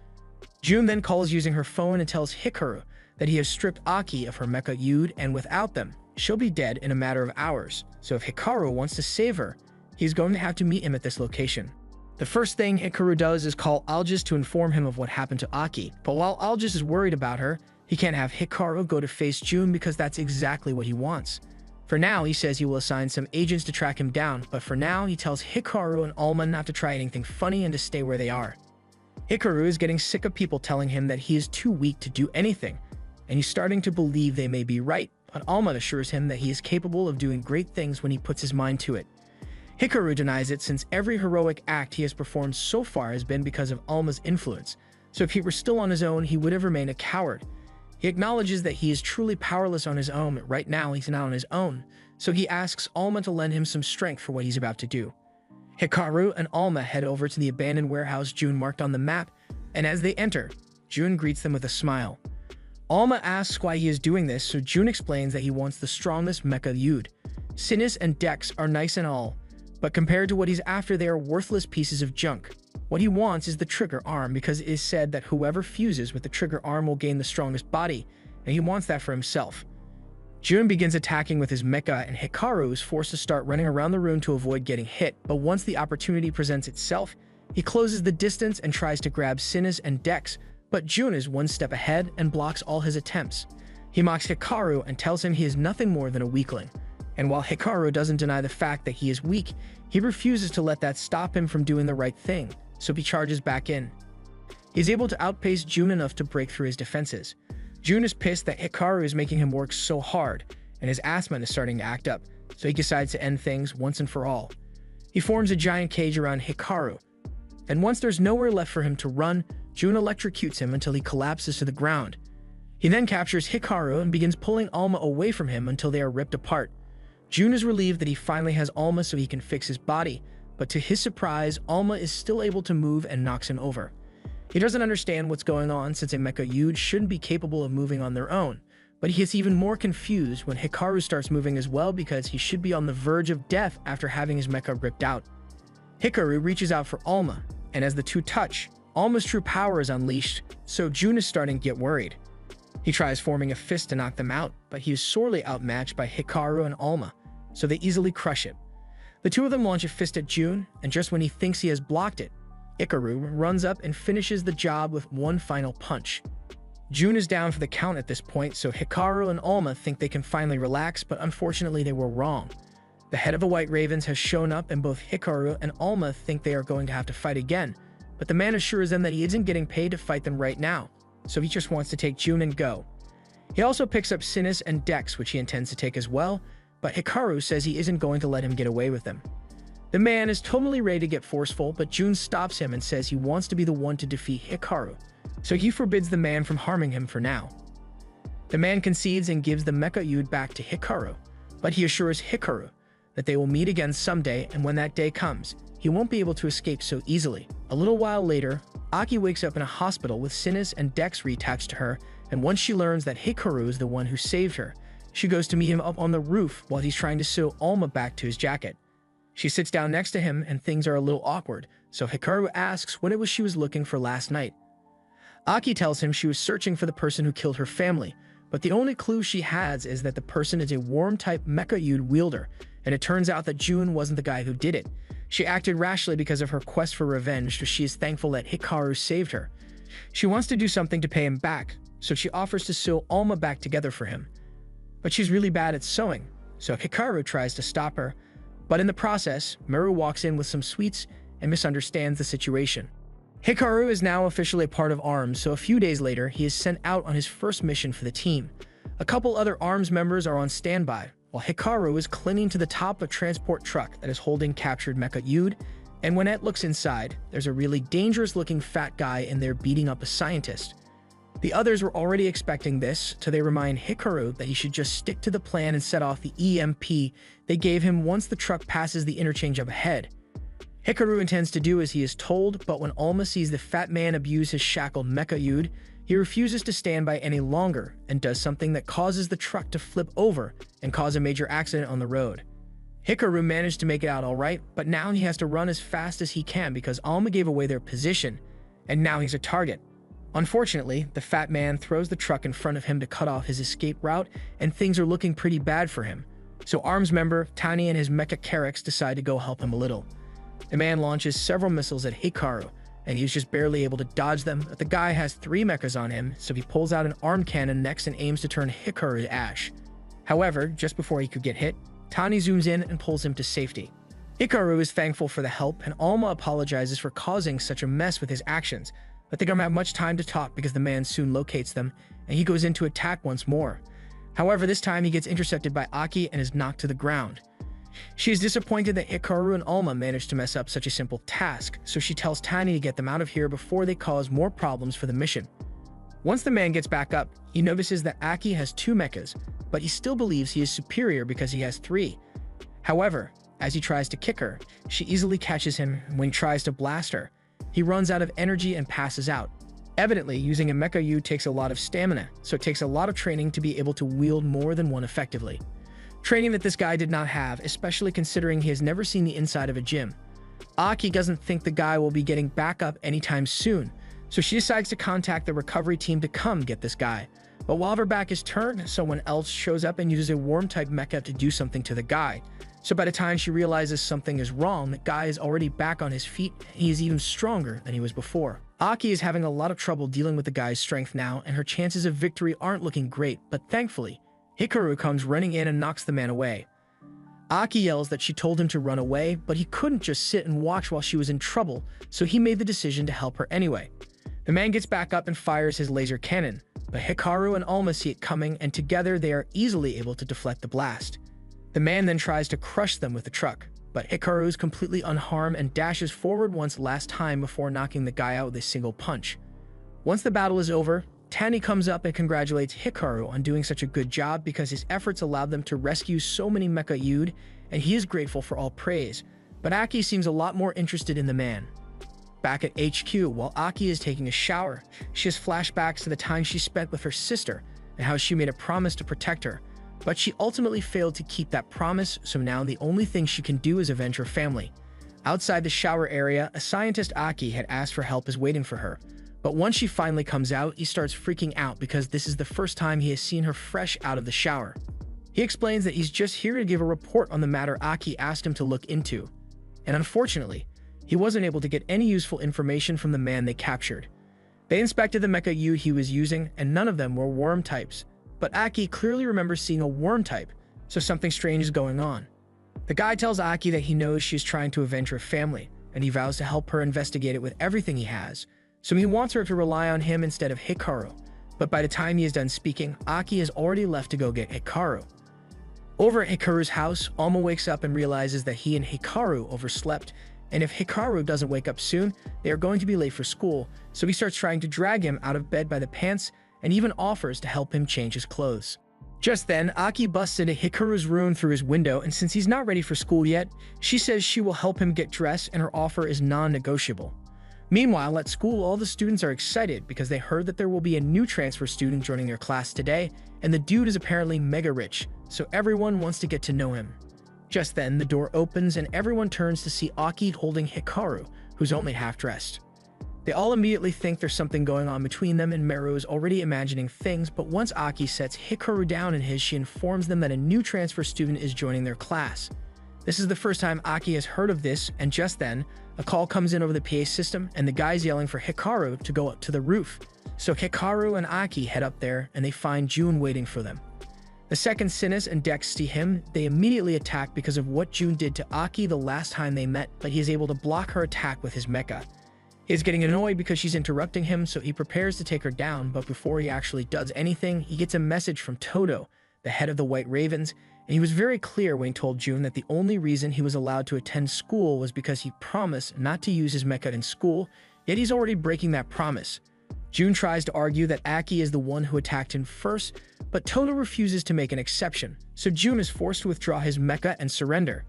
June then calls using her phone and tells Hikaru that he has stripped Aki of her Mecha Yude, and without them, she'll be dead in a matter of hours. So if Hikaru wants to save her, he's going to have to meet him at this location. The first thing Hikaru does is call Aljaz to inform him of what happened to Aki, but while Aljaz is worried about her, he can't have Hikaru go to face June because that's exactly what he wants. For now, he says he will assign some agents to track him down, but for now, he tells Hikaru and Alma not to try anything funny and to stay where they are. Hikaru is getting sick of people telling him that he is too weak to do anything, and he's starting to believe they may be right, but Alma assures him that he is capable of doing great things when he puts his mind to it. Hikaru denies it since every heroic act he has performed so far has been because of Alma's influence, so if he were still on his own, he would have remained a coward. He acknowledges that he is truly powerless on his own. Right now, he's not on his own, so he asks Alma to lend him some strength for what he's about to do. Hikaru and Alma head over to the abandoned warehouse June marked on the map, and as they enter, June greets them with a smile. Alma asks why he is doing this, so June explains that he wants the strongest Mecha Yude. Sinus and Dex are nice and all, but compared to what he's after, they are worthless pieces of junk. What he wants is the trigger arm because it is said that whoever fuses with the trigger arm will gain the strongest body, and he wants that for himself. June begins attacking with his mecha, and Hikaru is forced to start running around the room to avoid getting hit, but once the opportunity presents itself, he closes the distance and tries to grab Sinus and Dex, but June is one step ahead and blocks all his attempts. He mocks Hikaru and tells him he is nothing more than a weakling. And while Hikaru doesn't deny the fact that he is weak, he refuses to let that stop him from doing the right thing, so he charges back in. He's able to outpace June enough to break through his defenses. June is pissed that Hikaru is making him work so hard, and his asthma is starting to act up, so he decides to end things once and for all. He forms a giant cage around Hikaru, and once there's nowhere left for him to run, June electrocutes him until he collapses to the ground. He then captures Hikaru and begins pulling Alma away from him until they are ripped apart. June is relieved that he finally has Alma so he can fix his body, but to his surprise, Alma is still able to move and knocks him over. He doesn't understand what's going on since a Mecha Yude shouldn't be capable of moving on their own, but he gets even more confused when Hikaru starts moving as well because he should be on the verge of death after having his mecha ripped out. Hikaru reaches out for Alma, and as the two touch, Alma's true power is unleashed, so June is starting to get worried. He tries forming a fist to knock them out, but he is sorely outmatched by Hikaru and Alma, so they easily crush it. The two of them launch a fist at June, and just when he thinks he has blocked it, Hikaru runs up and finishes the job with one final punch. June is down for the count at this point, so Hikaru and Alma think they can finally relax, but unfortunately they were wrong. The head of the White Ravens has shown up, and both Hikaru and Alma think they are going to have to fight again, but the man assures them that he isn't getting paid to fight them right now, so he just wants to take June and go. He also picks up Sinus and Dex, which he intends to take as well, but Hikaru says he isn't going to let him get away with them. The man is totally ready to get forceful, but June stops him and says he wants to be the one to defeat Hikaru, so he forbids the man from harming him for now. The man concedes and gives the Mecha Yude back to Hikaru, but he assures Hikaru that they will meet again someday, and when that day comes, he won't be able to escape so easily. A little while later, Aki wakes up in a hospital with Sinus and Dex reattached to her, and once she learns that Hikaru is the one who saved her, she goes to meet him up on the roof while he's trying to sew Alma back to his jacket. She sits down next to him and things are a little awkward, so Hikaru asks what it was she was looking for last night. Aki tells him she was searching for the person who killed her family, but the only clue she has is that the person is a worm-type Mecha Yude wielder, and it turns out that June wasn't the guy who did it. She acted rashly because of her quest for revenge, so she is thankful that Hikaru saved her. She wants to do something to pay him back, so she offers to sew Alma back together for him. But she's really bad at sewing, so Hikaru tries to stop her, but in the process, Miru walks in with some sweets and misunderstands the situation. Hikaru is now officially a part of ARMS, so a few days later, he is sent out on his first mission for the team. A couple other ARMS members are on standby, while Hikaru is clinging to the top of a transport truck that is holding captured Mecha Yude, and when Ed looks inside, there's a really dangerous-looking fat guy in there beating up a scientist. The others were already expecting this, so they remind Hikaru that he should just stick to the plan and set off the EMP they gave him once the truck passes the interchange up ahead. Hikaru intends to do as he is told, but when Alma sees the fat man abuse his shackled mecha Yude, he refuses to stand by any longer and does something that causes the truck to flip over and cause a major accident on the road. Hikaru managed to make it out alright, but now he has to run as fast as he can because Alma gave away their position, and now he's a target. Unfortunately, the fat man throws the truck in front of him to cut off his escape route, and things are looking pretty bad for him. So ARMS member Tani and his mecha Carex decide to go help him a little. The man launches several missiles at Hikaru, and he's just barely able to dodge them, but the guy has 3 mechas on him, so he pulls out an arm cannon next and aims to turn Hikaru to ash. However, just before he could get hit, Tani zooms in and pulls him to safety. Hikaru is thankful for the help, and Alma apologizes for causing such a mess with his actions, but they don't have much time to talk because the man soon locates them, and he goes in to attack once more. However, this time he gets intercepted by Aki and is knocked to the ground. She is disappointed that Hikaru and Alma managed to mess up such a simple task, so she tells Tani to get them out of here before they cause more problems for the mission. Once the man gets back up, he notices that Aki has 2 mechas, but he still believes he is superior because he has 3. However, as he tries to kick her, she easily catches him, and when he tries to blast her, he runs out of energy and passes out. Evidently, using a mecha Yude takes a lot of stamina, so it takes a lot of training to be able to wield more than one effectively. Training that this guy did not have, especially considering he has never seen the inside of a gym. Aki doesn't think the guy will be getting back up anytime soon, so she decides to contact the recovery team to come get this guy. But while her back is turned, someone else shows up and uses a worm-type mecha to do something to the guy. So by the time she realizes something is wrong, the guy is already back on his feet, and he is even stronger than he was before. Aki is having a lot of trouble dealing with the guy's strength now, and her chances of victory aren't looking great, but thankfully, Hikaru comes running in and knocks the man away. Aki yells that she told him to run away, but he couldn't just sit and watch while she was in trouble, so he made the decision to help her anyway. The man gets back up and fires his laser cannon, but Hikaru and Alma see it coming, and together they are easily able to deflect the blast. The man then tries to crush them with the truck, but Hikaru is completely unharmed and dashes forward once last time before knocking the guy out with a single punch. Once the battle is over, Tani comes up and congratulates Hikaru on doing such a good job because his efforts allowed them to rescue so many mecha Yude, and he is grateful for all praise, but Aki seems a lot more interested in the man. Back at HQ, while Aki is taking a shower, she has flashbacks to the time she spent with her sister and how she made a promise to protect her, but she ultimately failed to keep that promise, so now the only thing she can do is avenge her family. Outside the shower area, a scientist Aki had asked for help is waiting for her, but once she finally comes out, he starts freaking out because this is the first time he has seen her fresh out of the shower. He explains that he's just here to give a report on the matter Aki asked him to look into, and unfortunately, he wasn't able to get any useful information from the man they captured. They inspected the mecha Yude he was using, and none of them were worm types, but Aki clearly remembers seeing a worm type, so something strange is going on. The guy tells Aki that he knows she's trying to avenge her family, and he vows to help her investigate it with everything he has, so he wants her to rely on him instead of Hikaru, but by the time he is done speaking, Aki has already left to go get Hikaru. Over at Hikaru's house, Alma wakes up and realizes that he and Hikaru overslept, and if Hikaru doesn't wake up soon, they are going to be late for school, so he starts trying to drag him out of bed by the pants and even offers to help him change his clothes. Just then, Aki busts into Hikaru's room through his window, and since he's not ready for school yet, she says she will help him get dressed and her offer is non-negotiable. Meanwhile, at school, all the students are excited because they heard that there will be a new transfer student joining their class today, and the dude is apparently mega rich, so everyone wants to get to know him. Just then, the door opens and everyone turns to see Aki holding Hikaru, who's only half-dressed. They all immediately think there's something going on between them, and Meru is already imagining things, but once Aki sets Hikaru down in his, she informs them that a new transfer student is joining their class. This is the first time Aki has heard of this, and just then, a call comes in over the PA system, and the guy's yelling for Hikaru to go up to the roof. So Hikaru and Aki head up there, and they find June waiting for them. The second Sinus and Dex see him, they immediately attack because of what June did to Aki the last time they met, but he is able to block her attack with his mecha. He is getting annoyed because she's interrupting him, so he prepares to take her down, but before he actually does anything, he gets a message from Todo, the head of the White Ravens, and he was very clear when he told June that the only reason he was allowed to attend school was because he promised not to use his mecha in school, yet he's already breaking that promise. June tries to argue that Aki is the one who attacked him first, but Todo refuses to make an exception, so June is forced to withdraw his mecha and surrender.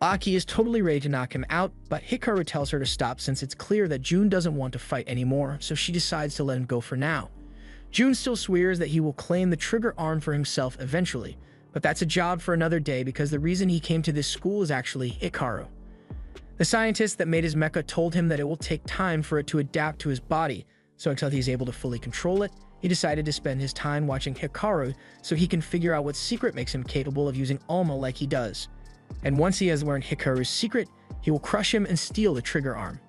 Aki is totally ready to knock him out, but Hikaru tells her to stop since it's clear that Jun doesn't want to fight anymore, so she decides to let him go for now. Jun still swears that he will claim the trigger arm for himself eventually, but that's a job for another day because the reason he came to this school is actually Hikaru. The scientist that made his mecha told him that it will take time for it to adapt to his body, so until he's able to fully control it, he decided to spend his time watching Hikaru so he can figure out what secret makes him capable of using Alma like he does. And once he has learned Hikaru's secret, he will crush him and steal the trigger arm.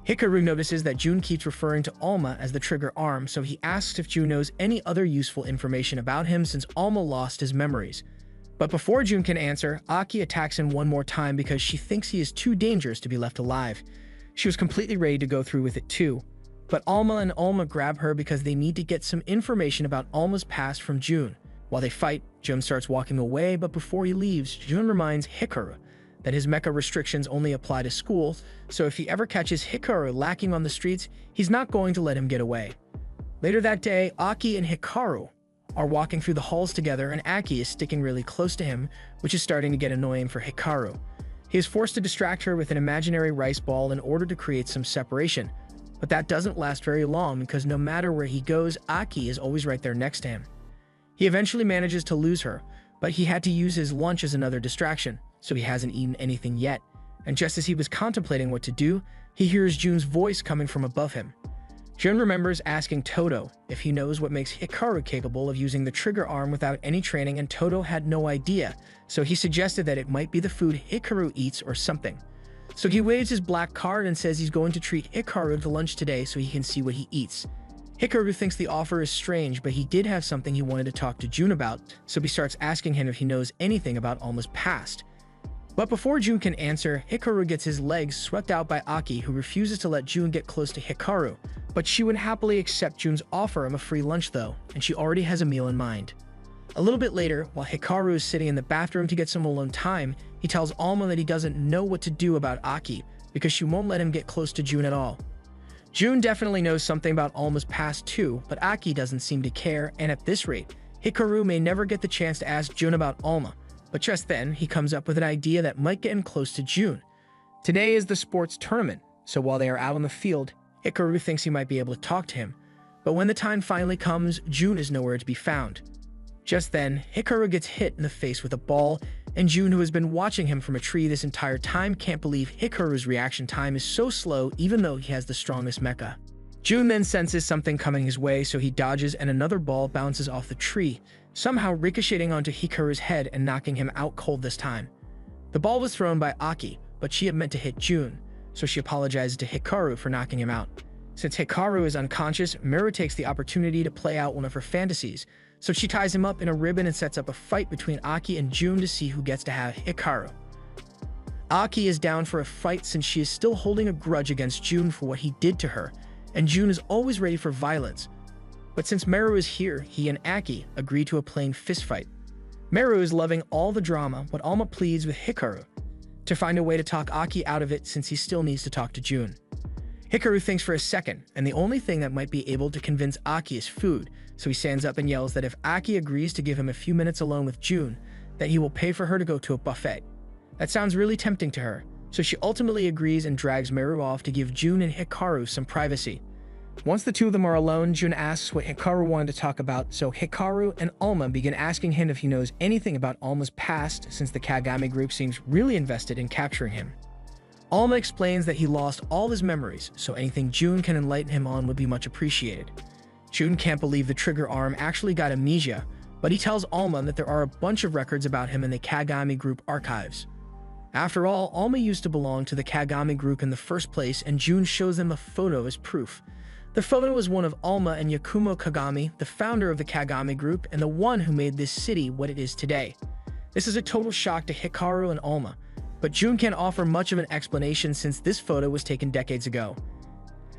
Hikaru notices that Jun keeps referring to Alma as the trigger arm, so he asks if Jun knows any other useful information about him since Alma lost his memories. But before Jun can answer, Aki attacks him one more time because she thinks he is too dangerous to be left alive. She was completely ready to go through with it too. But Alma and Alma grab her because they need to get some information about Alma's past from Jun. While they fight, Jun starts walking away, but before he leaves, Jun reminds Hikaru that his mecha restrictions only apply to school, so if he ever catches Hikaru lacking on the streets, he's not going to let him get away. Later that day, Aki and Hikaru are walking through the halls together and Aki is sticking really close to him, which is starting to get annoying for Hikaru. He is forced to distract her with an imaginary rice ball in order to create some separation, but that doesn't last very long because no matter where he goes, Aki is always right there next to him. He eventually manages to lose her, but he had to use his lunch as another distraction, so he hasn't eaten anything yet. And just as he was contemplating what to do, he hears Jun's voice coming from above him. Jun remembers asking Todo if he knows what makes Hikaru capable of using the trigger arm without any training, and Todo had no idea, so he suggested that it might be the food Hikaru eats or something. So he waves his black card and says he's going to treat Hikaru to lunch today so he can see what he eats. Hikaru thinks the offer is strange, but he did have something he wanted to talk to Jun about, so he starts asking him if he knows anything about Alma's past. But before Jun can answer, Hikaru gets his legs swept out by Aki, who refuses to let Jun get close to Hikaru, but she would happily accept Jun's offer of a free lunch though, and she already has a meal in mind. A little bit later, while Hikaru is sitting in the bathroom to get some alone time, he tells Alma that he doesn't know what to do about Aki because she won't let him get close to Jun at all. Jun definitely knows something about Alma's past too, but Aki doesn't seem to care, and at this rate, Hikaru may never get the chance to ask Jun about Alma. But just then, he comes up with an idea that might get him close to Jun. Today is the sports tournament, so while they are out on the field, Hikaru thinks he might be able to talk to him. But when the time finally comes, Jun is nowhere to be found. Just then, Hikaru gets hit in the face with a ball, and Jun, who has been watching him from a tree this entire time, can't believe Hikaru's reaction time is so slow even though he has the strongest mecha. Jun then senses something coming his way, so he dodges and another ball bounces off the tree, somehow ricocheting onto Hikaru's head and knocking him out cold this time. The ball was thrown by Aki, but she had meant to hit Jun, so she apologizes to Hikaru for knocking him out. Since Hikaru is unconscious, Miru takes the opportunity to play out one of her fantasies, so she ties him up in a ribbon and sets up a fight between Aki and Jun to see who gets to have Hikaru. Aki is down for a fight since she is still holding a grudge against Jun for what he did to her, and Jun is always ready for violence. But since Meru is here, he and Aki agree to a plain fistfight. Meru is loving all the drama, but Alma pleads with Hikaru to find a way to talk Aki out of it since he still needs to talk to Jun. Hikaru thinks for a second, and the only thing that might be able to convince Aki is food, so he stands up and yells that if Aki agrees to give him a few minutes alone with Jun, that he will pay for her to go to a buffet. That sounds really tempting to her, so she ultimately agrees and drags Meru off to give Jun and Hikaru some privacy. Once the two of them are alone, Jun asks what Hikaru wanted to talk about, so Hikaru and Alma begin asking him if he knows anything about Alma's past since the Kagami group seems really invested in capturing him. Alma explains that he lost all his memories, so anything Jun can enlighten him on would be much appreciated. Jun can't believe the trigger arm actually got amnesia, but he tells Alma that there are a bunch of records about him in the Kagami group archives. After all, Alma used to belong to the Kagami group in the first place, and Jun shows them a photo as proof. The photo is one of Alma and Yakumo Kagami, the founder of the Kagami group and the one who made this city what it is today. This is a total shock to Hikaru and Alma, but Jun can't offer much of an explanation since this photo was taken decades ago.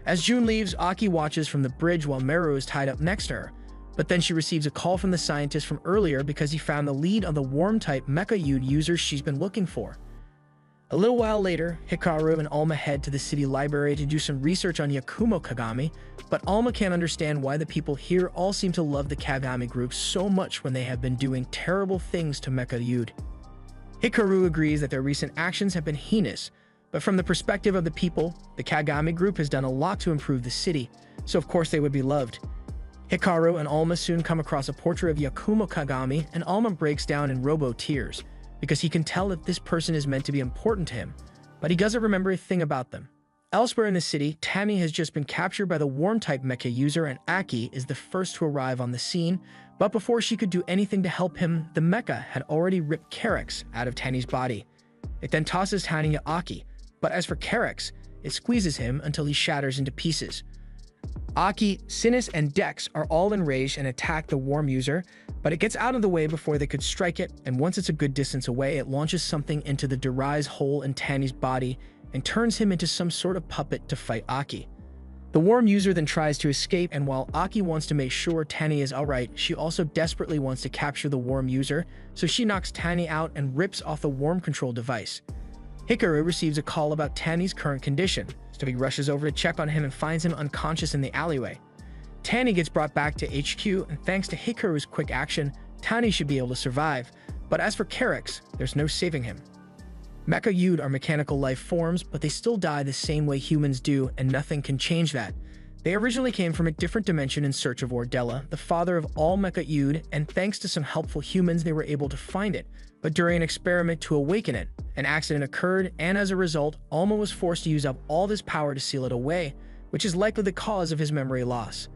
As Jun leaves, Aki watches from the bridge while Meru is tied up next to her, but then she receives a call from the scientist from earlier because he found the lead on the worm-type Mecha Yude users she's been looking for. A little while later, Hikaru and Alma head to the city library to do some research on Yakumo Kagami, but Alma can't understand why the people here all seem to love the Kagami group so much when they have been doing terrible things to Mecha Yude. Hikaru agrees that their recent actions have been heinous, but from the perspective of the people, the Kagami group has done a lot to improve the city, so of course they would be loved. Hikaru and Alma soon come across a portrait of Yakumo Kagami, and Alma breaks down in robo-tears, because he can tell that this person is meant to be important to him, but he doesn't remember a thing about them. Elsewhere in the city, Tammy has just been captured by the worm-type mecha user, and Aki is the first to arrive on the scene, but before she could do anything to help him, the mecha had already ripped Carex out of Tanny's body. It then tosses Tanny to Aki, but as for Carex, it squeezes him until he shatters into pieces. Aki, Sinus, and Dex are all enraged and attack the worm user, but it gets out of the way before they could strike it, and once it's a good distance away, it launches something into the Darai's hole in Tanny's body and turns him into some sort of puppet to fight Aki. The worm user then tries to escape, and while Aki wants to make sure Tanny is alright, she also desperately wants to capture the worm user, so she knocks Tanny out and rips off the worm control device. Hikaru receives a call about Tanny's current condition, so he rushes over to check on him and finds him unconscious in the alleyway. Tanny gets brought back to HQ, and thanks to Hikaru's quick action, Tanny should be able to survive, but as for Carex, there's no saving him. Mecha Yude are mechanical life forms, but they still die the same way humans do, and nothing can change that. They originally came from a different dimension in search of Ordella, the father of all Mecha Yude, and thanks to some helpful humans they were able to find it, but during an experiment to awaken it, an accident occurred, and as a result, Alma was forced to use up all this power to seal it away, which is likely the cause of his memory loss.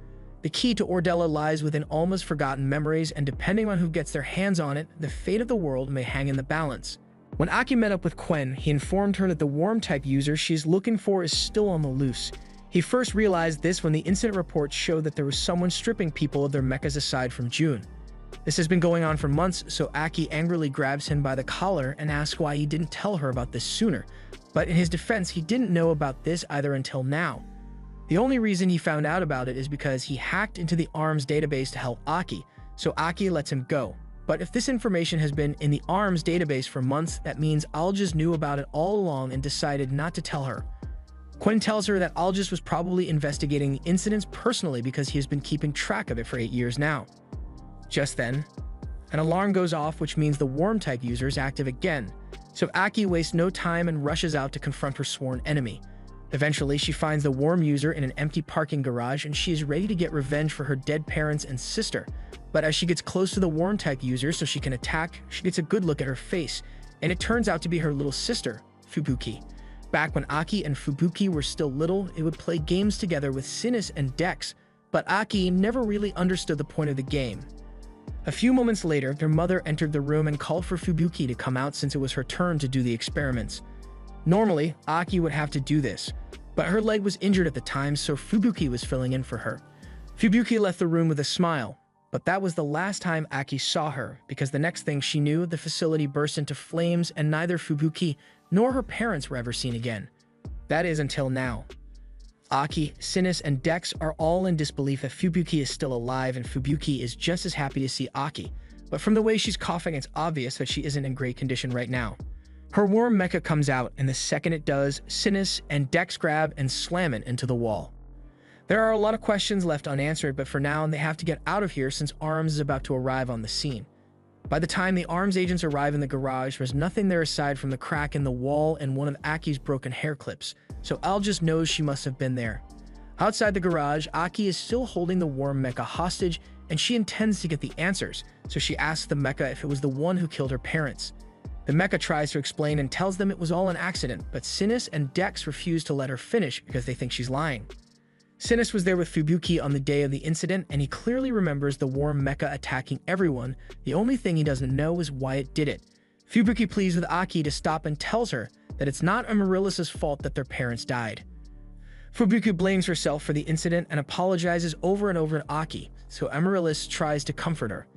The key to Ordella lies within Alma's forgotten memories, and depending on who gets their hands on it, the fate of the world may hang in the balance. When Aki met up with Quen, he informed her that the worm-type user she's looking for is still on the loose. He first realized this when the incident reports showed that there was someone stripping people of their mechas aside from June. This has been going on for months, so Aki angrily grabs him by the collar and asks why he didn't tell her about this sooner. But in his defense, he didn't know about this either until now. The only reason he found out about it is because he hacked into the ARMS database to help Aki, so Aki lets him go. But if this information has been in the ARMS database for months, that means Algis knew about it all along and decided not to tell her. Quen tells her that Algis was probably investigating the incidents personally because he has been keeping track of it for 8 years now. Just then, an alarm goes off, which means the worm-type user is active again, so Aki wastes no time and rushes out to confront her sworn enemy. Eventually, she finds the worm user in an empty parking garage, and she is ready to get revenge for her dead parents and sister. But as she gets close to the worm-type user so she can attack, she gets a good look at her face, and it turns out to be her little sister, Fubuki. Back when Aki and Fubuki were still little, they would play games together with Sinus and Dex, but Aki never really understood the point of the game. A few moments later, their mother entered the room and called for Fubuki to come out since it was her turn to do the experiments. Normally, Aki would have to do this, but her leg was injured at the time, so Fubuki was filling in for her. Fubuki left the room with a smile, but that was the last time Aki saw her, because the next thing she knew, the facility burst into flames and neither Fubuki nor her parents were ever seen again. That is until now. Aki, Sinus, and Dex are all in disbelief that Fubuki is still alive, and Fubuki is just as happy to see Aki, but from the way she's coughing, it's obvious that she isn't in great condition right now. Her worm mecha comes out, and the second it does, Sinus and Dex grab and slam it into the wall. There are a lot of questions left unanswered, but for now, they have to get out of here since ARMS is about to arrive on the scene. By the time the ARMS agents arrive in the garage, there's nothing there aside from the crack in the wall and one of Aki's broken hair clips, so Al just knows she must have been there. Outside the garage, Aki is still holding the worm mecha hostage, and she intends to get the answers, so she asks the mecha if it was the one who killed her parents. The mecha tries to explain and tells them it was all an accident, but Sinus and Dex refuse to let her finish because they think she's lying. Sinus was there with Fubuki on the day of the incident, and he clearly remembers the worm mecha attacking everyone. The only thing he doesn't know is why it did it. Fubuki pleads with Aki to stop and tells her that it's not Amaryllis' fault that their parents died. Fubuki blames herself for the incident and apologizes over and over to Aki, so Amaryllis tries to comfort her.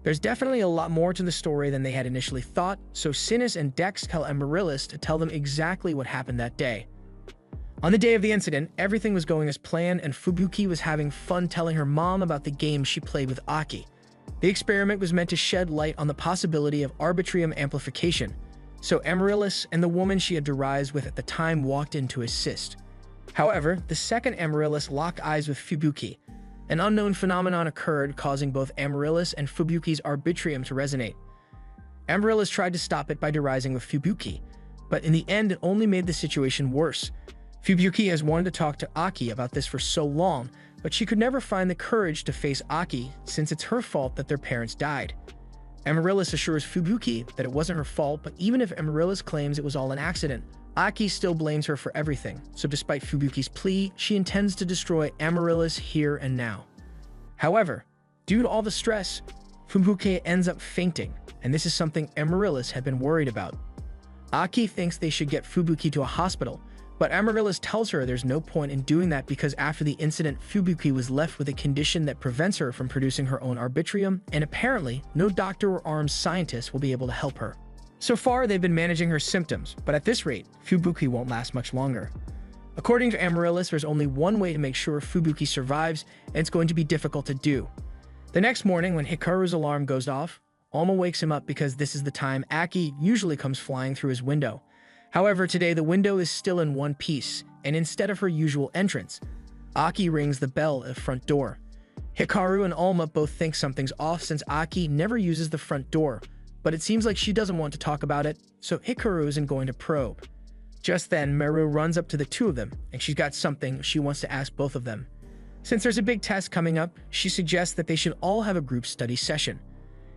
There's definitely a lot more to the story than they had initially thought, so Sinus and Dex tell Amaryllis to tell them exactly what happened that day. On the day of the incident, everything was going as planned, and Fubuki was having fun telling her mom about the game she played with Aki. The experiment was meant to shed light on the possibility of arbitrium amplification, so Amaryllis and the woman she had derived with at the time walked in to assist. However, the second Amaryllis locked eyes with Fubuki. An unknown phenomenon occurred, causing both Amaryllis and Fubuki's arbitrium to resonate. Amaryllis tried to stop it by derising with Fubuki, but in the end it only made the situation worse. Fubuki has wanted to talk to Aki about this for so long, but she could never find the courage to face Aki since it's her fault that their parents died. Amaryllis assures Fubuki that it wasn't her fault, but even if Amaryllis claims it was all an accident, Aki still blames her for everything, so despite Fubuki's plea, she intends to destroy Amaryllis here and now. However, due to all the stress, Fubuki ends up fainting, and this is something Amaryllis had been worried about. Aki thinks they should get Fubuki to a hospital, but Amaryllis tells her there's no point in doing that because after the incident, Fubuki was left with a condition that prevents her from producing her own arbitrium, and apparently, no doctor or arms scientist will be able to help her. So far, they've been managing her symptoms, but at this rate, Fubuki won't last much longer. According to Amaryllis, there's only one way to make sure Fubuki survives, and it's going to be difficult to do. The next morning, when Hikaru's alarm goes off, Alma wakes him up because this is the time Aki usually comes flying through his window. However, today the window is still in one piece, and instead of her usual entrance, Aki rings the bell at the front door. Hikaru and Alma both think something's off since Aki never uses the front door, but it seems like she doesn't want to talk about it, so Hikaru isn't going to probe. Just then, Meru runs up to the two of them, and she's got something she wants to ask both of them. Since there's a big test coming up, she suggests that they should all have a group study session,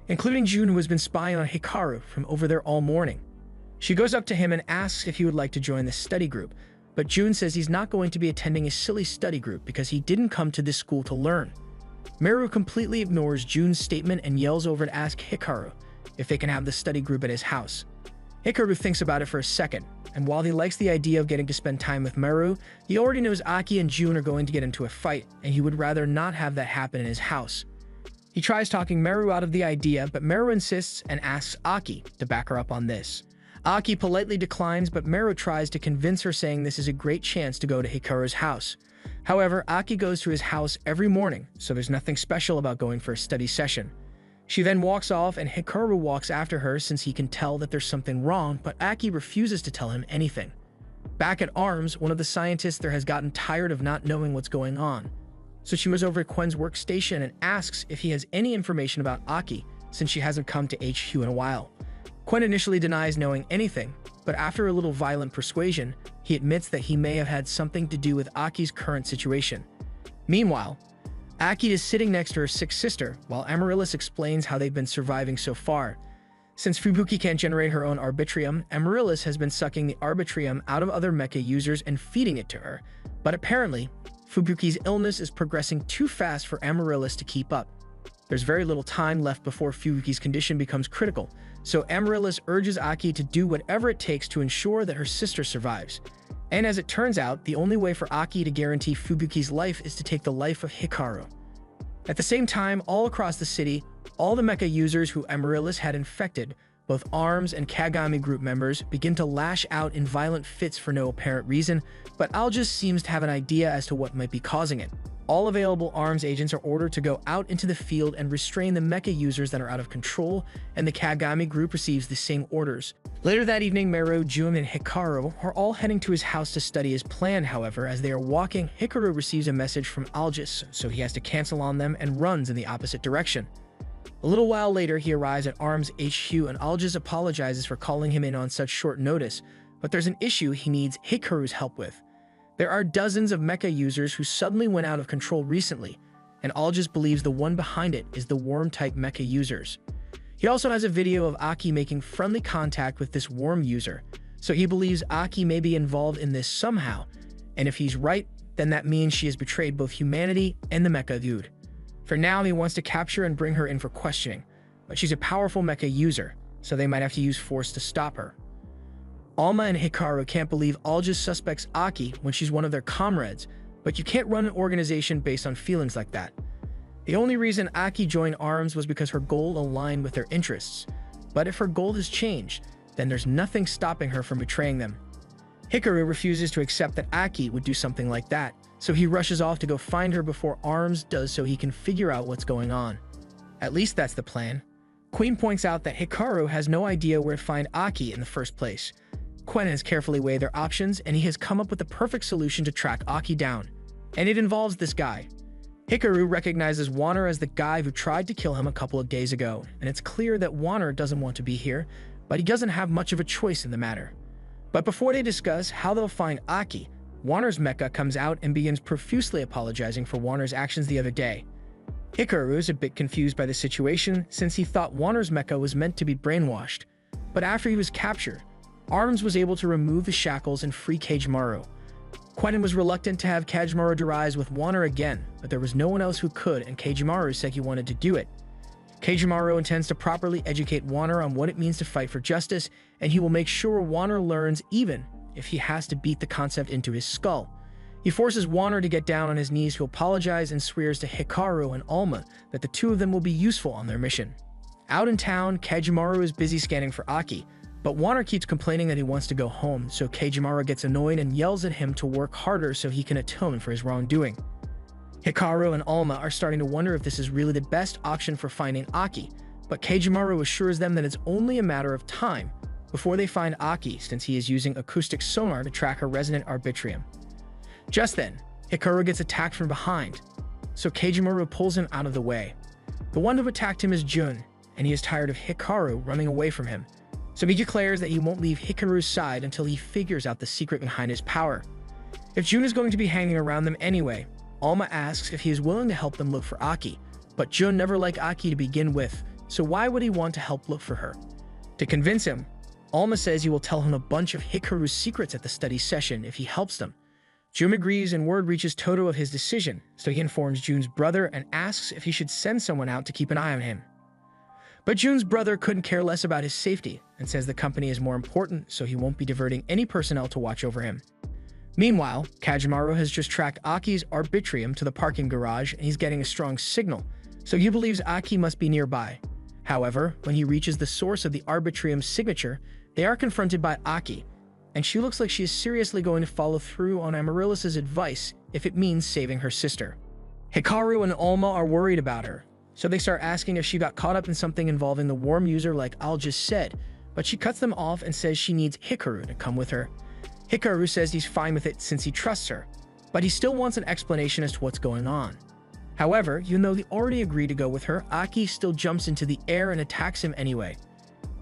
including Jun, who has been spying on Hikaru from over there all morning. She goes up to him and asks if he would like to join the study group, but Jun says he's not going to be attending a silly study group because he didn't come to this school to learn. Meru completely ignores Jun's statement and yells over to ask Hikaru if they can have the study group at his house. Hikaru thinks about it for a second, and while he likes the idea of getting to spend time with Meru, he already knows Aki and Jun are going to get into a fight, and he would rather not have that happen in his house. He tries talking Meru out of the idea, but Meru insists and asks Aki to back her up on this. Aki politely declines, but Meru tries to convince her, saying this is a great chance to go to Hikaru's house. However, Aki goes to his house every morning, so there's nothing special about going for a study session. She then walks off, and Hikaru walks after her since he can tell that there's something wrong, but Aki refuses to tell him anything. Back at ARMS, one of the scientists there has gotten tired of not knowing what's going on, so she moves over to Quen's workstation and asks if he has any information about Aki since she hasn't come to HQ in a while. Quen initially denies knowing anything, but after a little violent persuasion, he admits that he may have had something to do with Aki's current situation. Meanwhile, Aki is sitting next to her sick sister while Amaryllis explains how they've been surviving so far. Since Fubuki can't generate her own arbitrium, Amaryllis has been sucking the arbitrium out of other mecha users and feeding it to her, but apparently, Fubuki's illness is progressing too fast for Amaryllis to keep up. There's very little time left before Fubuki's condition becomes critical, so Amaryllis urges Aki to do whatever it takes to ensure that her sister survives. And as it turns out, the only way for Aki to guarantee Fubuki's life is to take the life of Hikaru. At the same time, all across the city, all the mecha users who Amaryllis had infected, both ARMS and Kagami group members, begin to lash out in violent fits for no apparent reason, but Algis seems to have an idea as to what might be causing it. All available ARMS agents are ordered to go out into the field and restrain the mecha users that are out of control, and the Kagami group receives the same orders. Later that evening, Meru, Jun, and Hikaru are all heading to his house to study as planned. However, as they are walking, Hikaru receives a message from Algis, so he has to cancel on them and runs in the opposite direction. A little while later, he arrives at ARMS HQ, and Algis apologizes for calling him in on such short notice, but there's an issue he needs Hikaru's help with. There are dozens of mecha users who suddenly went out of control recently, and Algis believes the one behind it is the worm-type mecha users. He also has a video of Aki making friendly contact with this worm user, so he believes Aki may be involved in this somehow, and if he's right, then that means she has betrayed both humanity and the mecha dude. For now, he wants to capture and bring her in for questioning, but she's a powerful mecha user, so they might have to use force to stop her. Alma and Hikaru can't believe Algis suspects Aki when she's one of their comrades, but you can't run an organization based on feelings like that. The only reason Aki joined ARMS was because her goal aligned with their interests, but if her goal has changed, then there's nothing stopping her from betraying them. Hikaru refuses to accept that Aki would do something like that, so he rushes off to go find her before ARMS does so he can figure out what's going on. At least that's the plan. Queen points out that Hikaru has no idea where to find Aki in the first place. Quen has carefully weighed their options, and he has come up with the perfect solution to track Aki down. And it involves this guy. Hikaru recognizes Wanner as the guy who tried to kill him a couple of days ago, and it's clear that Wanner doesn't want to be here, but he doesn't have much of a choice in the matter. But before they discuss how they'll find Aki, Wanner's mecha comes out and begins profusely apologizing for Wanner's actions the other day. Hikaru is a bit confused by the situation since he thought Wanner's mecha was meant to be brainwashed, but after he was captured, ARMS was able to remove the shackles and free Kagemaru. Quentin was reluctant to have Kagemaru rise with Wanner again, but there was no one else who could, and Kagemaru said he wanted to do it. Kagemaru intends to properly educate Wanner on what it means to fight for justice, and he will make sure Wanner learns even if he has to beat the concept into his skull. He forces Wanner to get down on his knees to apologize and swears to Hikaru and Alma that the two of them will be useful on their mission. Out in town, Kagemaru is busy scanning for Aki, but Wanner keeps complaining that he wants to go home, so Kagemaru gets annoyed and yells at him to work harder so he can atone for his wrongdoing. Hikaru and Alma are starting to wonder if this is really the best option for finding Aki, but Kagemaru assures them that it's only a matter of time before they find Aki since he is using acoustic sonar to track her resonant arbitrium. Just then, Hikaru gets attacked from behind, so Kagemaru pulls him out of the way. The one who attacked him is Jun, and he is tired of Hikaru running away from him, so he declares that he won't leave Hikaru's side until he figures out the secret behind his power. If Jun is going to be hanging around them anyway, Alma asks if he is willing to help them look for Aki, but Jun never liked Aki to begin with, so why would he want to help look for her? To convince him, Alma says he will tell him a bunch of Hikaru's secrets at the study session if he helps them. Jun agrees and word reaches Todo of his decision, so he informs Jun's brother and asks if he should send someone out to keep an eye on him. But Jun's brother couldn't care less about his safety and says the company is more important, so he won't be diverting any personnel to watch over him. Meanwhile, Kagemaru has just tracked Aki's arbitrium to the parking garage and he's getting a strong signal, so he believes Aki must be nearby. However, when he reaches the source of the arbitrium's signature, they are confronted by Aki, and she looks like she is seriously going to follow through on Amaryllis' advice if it means saving her sister. Hikaru and Alma are worried about her, so they start asking if she got caught up in something involving the worm user like Al just said, but she cuts them off and says she needs Hikaru to come with her. Hikaru says he's fine with it since he trusts her, but he still wants an explanation as to what's going on. However, even though they already agreed to go with her, Aki still jumps into the air and attacks him anyway.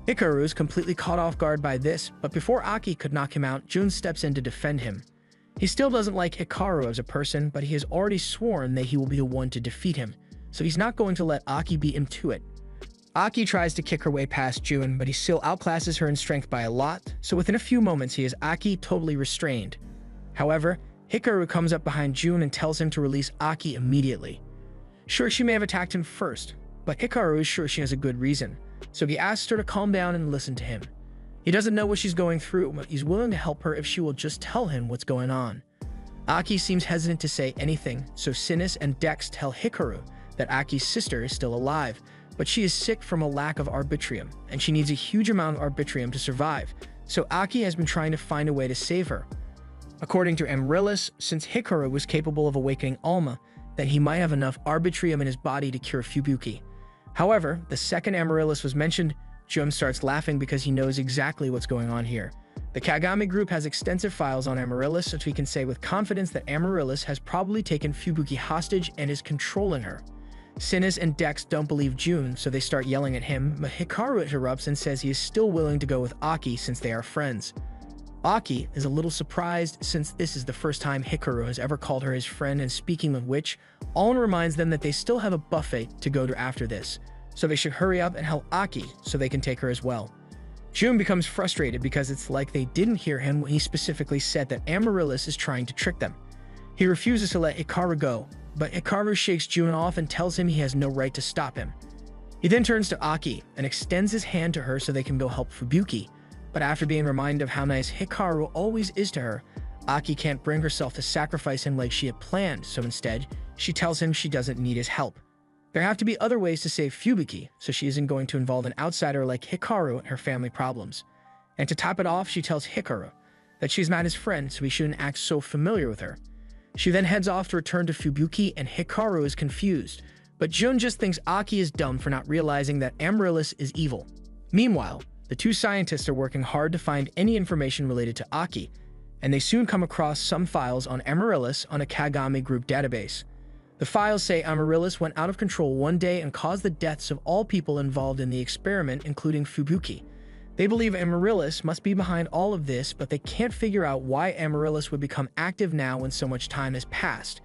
Hikaru is completely caught off guard by this, but before Aki could knock him out, Jun steps in to defend him. He still doesn't like Hikaru as a person, but he has already sworn that he will be the one to defeat him, so he's not going to let Aki beat him to it. Aki tries to kick her way past Jun, but he still outclasses her in strength by a lot, so within a few moments he has Aki totally restrained. However, Hikaru comes up behind Jun and tells him to release Aki immediately. Sure, she may have attacked him first, but Hikaru is sure she has a good reason, so he asks her to calm down and listen to him. He doesn't know what she's going through, but he's willing to help her if she will just tell him what's going on. Aki seems hesitant to say anything, so Sinus and Dex tell Hikaru that Aki's sister is still alive, but she is sick from a lack of arbitrium, and she needs a huge amount of arbitrium to survive, so Aki has been trying to find a way to save her. According to Amaryllis, since Hikaru was capable of awakening Alma, then he might have enough arbitrium in his body to cure Fubuki. However, the second Amaryllis was mentioned, Jun starts laughing because he knows exactly what's going on here. The Kagami group has extensive files on Amaryllis, so we can say with confidence that Amaryllis has probably taken Fubuki hostage and is controlling her. Sinus and Dex don't believe Jun, so they start yelling at him, but Hikaru interrupts and says he is still willing to go with Aki since they are friends. Aki is a little surprised since this is the first time Hikaru has ever called her his friend, and speaking of which, Alma reminds them that they still have a buffet to go to after this, so they should hurry up and help Aki so they can take her as well. Jun becomes frustrated because it's like they didn't hear him when he specifically said that Amaryllis is trying to trick them. He refuses to let Hikaru go, but Hikaru shakes Jun off and tells him he has no right to stop him. He then turns to Aki and extends his hand to her so they can go help Fubuki, but after being reminded of how nice Hikaru always is to her, Aki can't bring herself to sacrifice him like she had planned, so instead, she tells him she doesn't need his help. There have to be other ways to save Fubuki, so she isn't going to involve an outsider like Hikaru in her family problems. And to top it off, she tells Hikaru that she's not his friend, so he shouldn't act so familiar with her. She then heads off to return to Fubuki, and Hikaru is confused, but Jun just thinks Aki is dumb for not realizing that Amaryllis is evil. Meanwhile, the two scientists are working hard to find any information related to Aki, and they soon come across some files on Amaryllis on a Kagami group database. The files say Amaryllis went out of control one day and caused the deaths of all people involved in the experiment, including Fubuki. They believe Amaryllis must be behind all of this, but they can't figure out why Amaryllis would become active now when so much time has passed.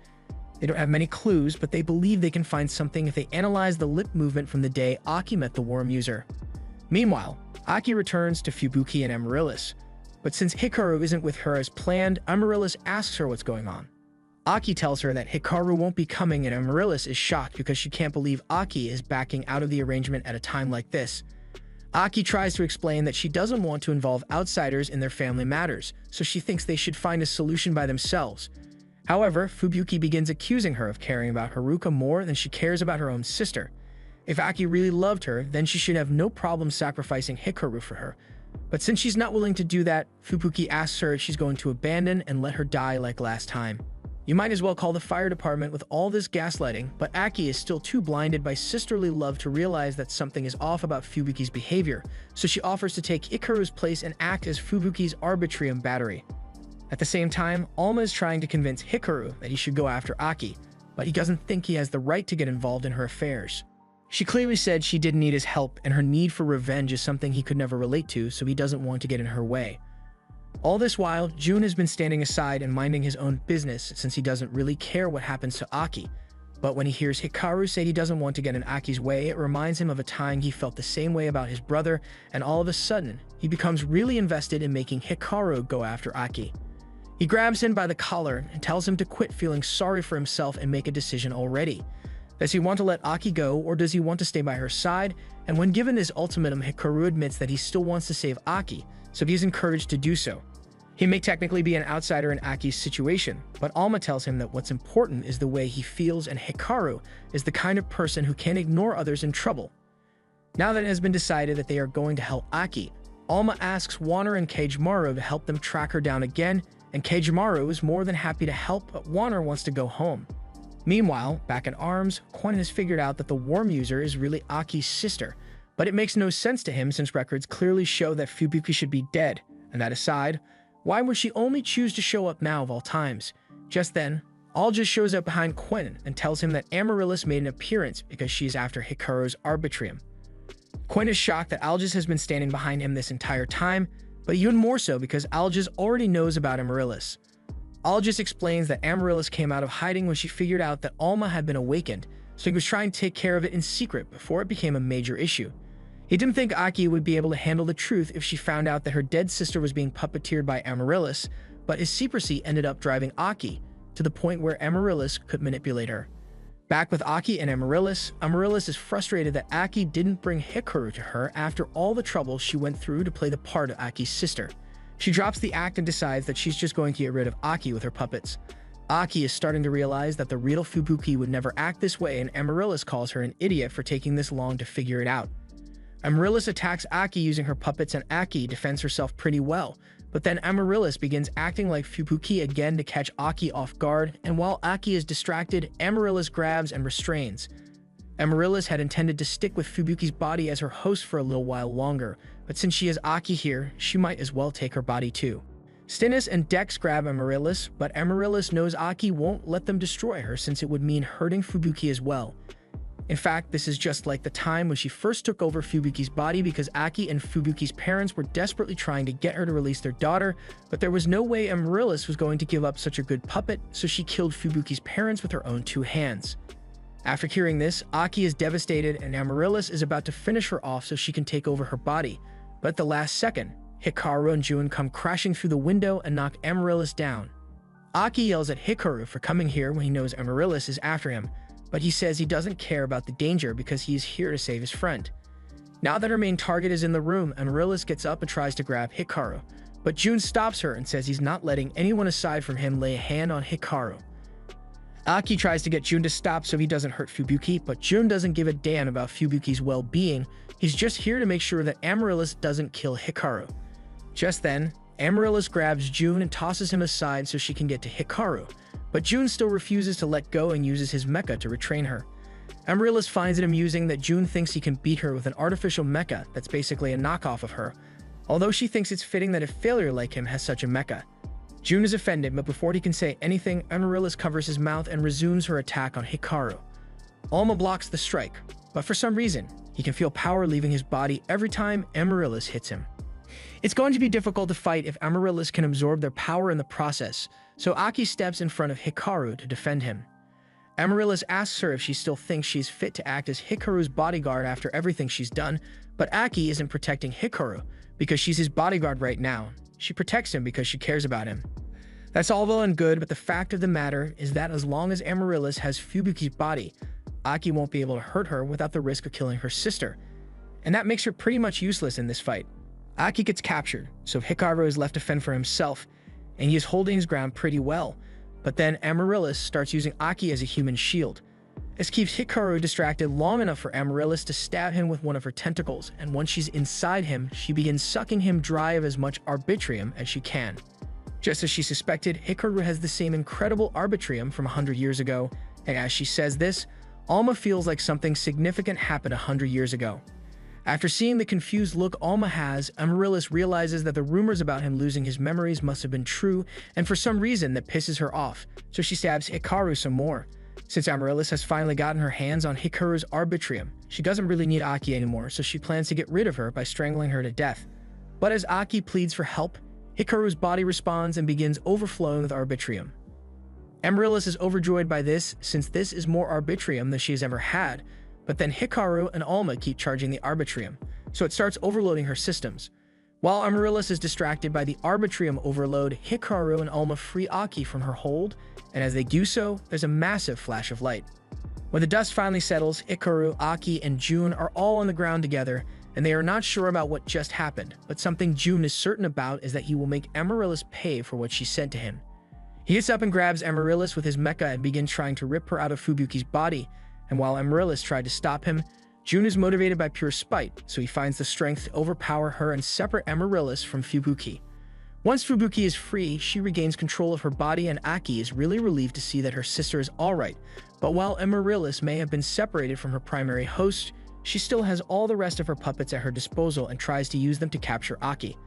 They don't have many clues, but they believe they can find something if they analyze the lip movement from the day Aki met the worm user. Meanwhile, Aki returns to Fubuki and Amaryllis, but since Hikaru isn't with her as planned, Amaryllis asks her what's going on. Aki tells her that Hikaru won't be coming, and Amaryllis is shocked because she can't believe Aki is backing out of the arrangement at a time like this. Aki tries to explain that she doesn't want to involve outsiders in their family matters, so she thinks they should find a solution by themselves. However, Fubuki begins accusing her of caring about Haruka more than she cares about her own sister. If Aki really loved her, then she should have no problem sacrificing Hikaru for her. But since she's not willing to do that, Fubuki asks her if she's going to abandon and let her die like last time. You might as well call the fire department with all this gaslighting, but Aki is still too blinded by sisterly love to realize that something is off about Fubuki's behavior, so she offers to take Hikaru's place and act as Fubuki's arbitrium battery. At the same time, Alma is trying to convince Hikaru that he should go after Aki, but he doesn't think he has the right to get involved in her affairs. She clearly said she didn't need his help, and her need for revenge is something he could never relate to, so he doesn't want to get in her way. All this while, Jun has been standing aside and minding his own business since he doesn't really care what happens to Aki. But when he hears Hikaru say he doesn't want to get in Aki's way, it reminds him of a time he felt the same way about his brother, and all of a sudden, he becomes really invested in making Hikaru go after Aki. He grabs him by the collar and tells him to quit feeling sorry for himself and make a decision already. Does he want to let Aki go, or does he want to stay by her side? And when given this ultimatum, Hikaru admits that he still wants to save Aki, so he's encouraged to do so. He may technically be an outsider in Aki's situation, but Alma tells him that what's important is the way he feels, and Hikaru is the kind of person who can't ignore others in trouble. Now that it has been decided that they are going to help Aki, Alma asks Wanner and Keijimaru to help them track her down again, and Keijimaru is more than happy to help, but Wanner wants to go home. Meanwhile, back at ARMS, Quinn has figured out that the worm user is really Aki's sister, but it makes no sense to him since records clearly show that Fubuki should be dead. And that aside, why would she only choose to show up now of all times? Just then, Algis shows up behind Quinn and tells him that Amaryllis made an appearance because she is after Hikaru's arbitrium. Quinn is shocked that Algis has been standing behind him this entire time, but even more so because Algis already knows about Amaryllis. Algis explains that Amaryllis came out of hiding when she figured out that Alma had been awakened, so he was trying to take care of it in secret before it became a major issue. He didn't think Aki would be able to handle the truth if she found out that her dead sister was being puppeteered by Amaryllis, but his secrecy ended up driving Aki to the point where Amaryllis could manipulate her. Back with Aki and Amaryllis, Amaryllis is frustrated that Aki didn't bring Hikaru to her after all the trouble she went through to play the part of Aki's sister. She drops the act and decides that she's just going to get rid of Aki with her puppets. Aki is starting to realize that the real Fubuki would never act this way, and Amaryllis calls her an idiot for taking this long to figure it out. Amaryllis attacks Aki using her puppets, and Aki defends herself pretty well, but then Amaryllis begins acting like Fubuki again to catch Aki off guard, and while Aki is distracted, Amaryllis grabs and restrains. Amaryllis had intended to stick with Fubuki's body as her host for a little while longer, but since she has Aki here, she might as well take her body too. Stennis and Dex grab Amaryllis, but Amaryllis knows Aki won't let them destroy her since it would mean hurting Fubuki as well. In fact, this is just like the time when she first took over Fubuki's body because Aki and Fubuki's parents were desperately trying to get her to release their daughter, but there was no way Amaryllis was going to give up such a good puppet, so she killed Fubuki's parents with her own two hands. After hearing this, Aki is devastated and Amaryllis is about to finish her off so she can take over her body, but at the last second, Hikaru and Jun come crashing through the window and knock Amaryllis down. Aki yells at Hikaru for coming here when he knows Amaryllis is after him, but he says he doesn't care about the danger because he is here to save his friend. Now that her main target is in the room, Amaryllis gets up and tries to grab Hikaru, but Jun stops her and says he's not letting anyone aside from him lay a hand on Hikaru. Aki tries to get Jun to stop so he doesn't hurt Fubuki, but Jun doesn't give a damn about Fubuki's well-being. He's just here to make sure that Amaryllis doesn't kill Hikaru. Just then, Amaryllis grabs Jun and tosses him aside so she can get to Hikaru, but Jun still refuses to let go and uses his mecha to retrain her. Amaryllis finds it amusing that Jun thinks he can beat her with an artificial mecha that's basically a knockoff of her, although she thinks it's fitting that a failure like him has such a mecha. Jun is offended, but before he can say anything, Amaryllis covers his mouth and resumes her attack on Hikaru. Alma blocks the strike, but for some reason, he can feel power leaving his body every time Amaryllis hits him. It's going to be difficult to fight if Amaryllis can absorb their power in the process, so Aki steps in front of Hikaru to defend him. Amaryllis asks her if she still thinks she's fit to act as Hikaru's bodyguard after everything she's done, but Aki isn't protecting Hikaru because she's his bodyguard right now. She protects him because she cares about him. That's all well and good, but the fact of the matter is that as long as Amaryllis has Fubuki's body, Aki won't be able to hurt her without the risk of killing her sister, and that makes her pretty much useless in this fight. Aki gets captured, so Hikaru is left to fend for himself, and he is holding his ground pretty well, but then Amaryllis starts using Aki as a human shield. This keeps Hikaru distracted long enough for Amaryllis to stab him with one of her tentacles, and once she's inside him, she begins sucking him dry of as much Arbitrium as she can. Just as she suspected, Hikaru has the same incredible Arbitrium from 100 years ago, and as she says this, Alma feels like something significant happened 100 years ago. After seeing the confused look Alma has, Amaryllis realizes that the rumors about him losing his memories must have been true, and for some reason that pisses her off, so she stabs Hikaru some more. Since Amaryllis has finally gotten her hands on Hikaru's Arbitrium, she doesn't really need Aki anymore, so she plans to get rid of her by strangling her to death. But as Aki pleads for help, Hikaru's body responds and begins overflowing with Arbitrium. Amaryllis is overjoyed by this, since this is more Arbitrium than she has ever had, but then Hikaru and Alma keep charging the Arbitrium, so it starts overloading her systems. While Amaryllis is distracted by the Arbitrium overload, Hikaru and Alma free Aki from her hold, and as they do so, there's a massive flash of light. When the dust finally settles, Hikaru, Aki, and Jun are all on the ground together, and they are not sure about what just happened, but something Jun is certain about is that he will make Amaryllis pay for what she said to him. He gets up and grabs Amaryllis with his mecha and begins trying to rip her out of Fubuki's body, and while Amaryllis tried to stop him, Jun is motivated by pure spite, so he finds the strength to overpower her and separate Amaryllis from Fubuki. Once Fubuki is free, she regains control of her body, and Aki is really relieved to see that her sister is alright, but while Amaryllis may have been separated from her primary host, she still has all the rest of her puppets at her disposal and tries to use them to capture Aki.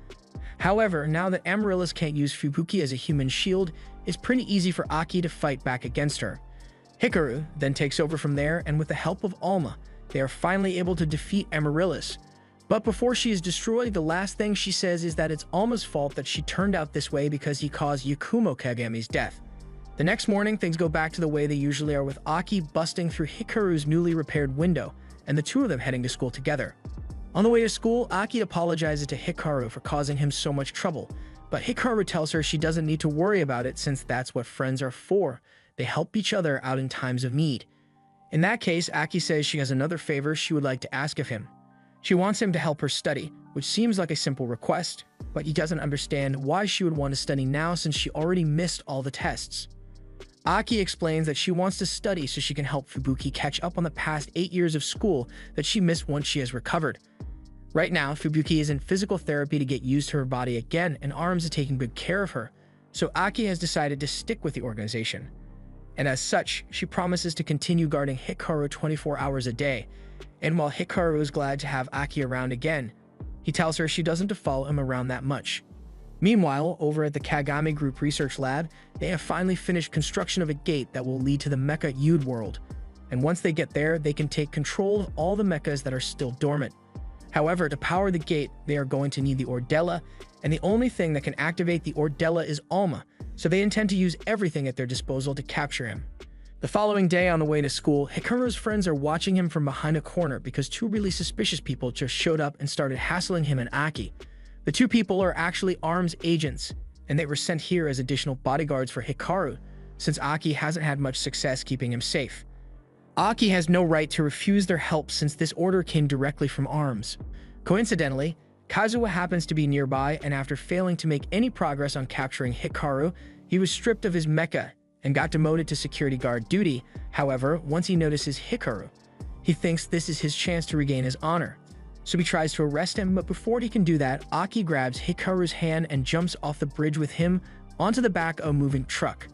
However, now that Amaryllis can't use Fubuki as a human shield, it's pretty easy for Aki to fight back against her. Hikaru then takes over from there, and with the help of Alma, they are finally able to defeat Amaryllis. But before she is destroyed, the last thing she says is that it's Alma's fault that she turned out this way because he caused Yakumo Kagami's death. The next morning, things go back to the way they usually are, with Aki busting through Hikaru's newly repaired window, and the two of them heading to school together. On the way to school, Aki apologizes to Hikaru for causing him so much trouble, but Hikaru tells her she doesn't need to worry about it since that's what friends are for. They help each other out in times of need. In that case, Aki says she has another favor she would like to ask of him. She wants him to help her study, which seems like a simple request, but he doesn't understand why she would want to study now since she already missed all the tests. Aki explains that she wants to study so she can help Fubuki catch up on the past 8 years of school that she missed once she has recovered. Right now, Fubuki is in physical therapy to get used to her body again, and ARMS is taking good care of her, so Aki has decided to stick with the organization. And as such, she promises to continue guarding Hikaru 24 hours a day, and while Hikaru is glad to have Aki around again, he tells her she doesn't have to follow him around that much. Meanwhile, over at the Kagami Group Research Lab, they have finally finished construction of a gate that will lead to the Mecha Yude world, and once they get there, they can take control of all the mechas that are still dormant. However, to power the gate, they are going to need the Ordella, and the only thing that can activate the Ordella is Alma, so they intend to use everything at their disposal to capture him. The following day on the way to school, Hikaru's friends are watching him from behind a corner because two really suspicious people just showed up and started hassling him and Aki. The two people are actually ARMS agents, and they were sent here as additional bodyguards for Hikaru, since Aki hasn't had much success keeping him safe. Aki has no right to refuse their help since this order came directly from ARMS. Coincidentally, Kazuha happens to be nearby, and after failing to make any progress on capturing Hikaru, he was stripped of his mecha and got demoted to security guard duty. However, once he notices Hikaru, he thinks this is his chance to regain his honor. So he tries to arrest him, but before he can do that, Aki grabs Hikaru's hand and jumps off the bridge with him onto the back of a moving truck.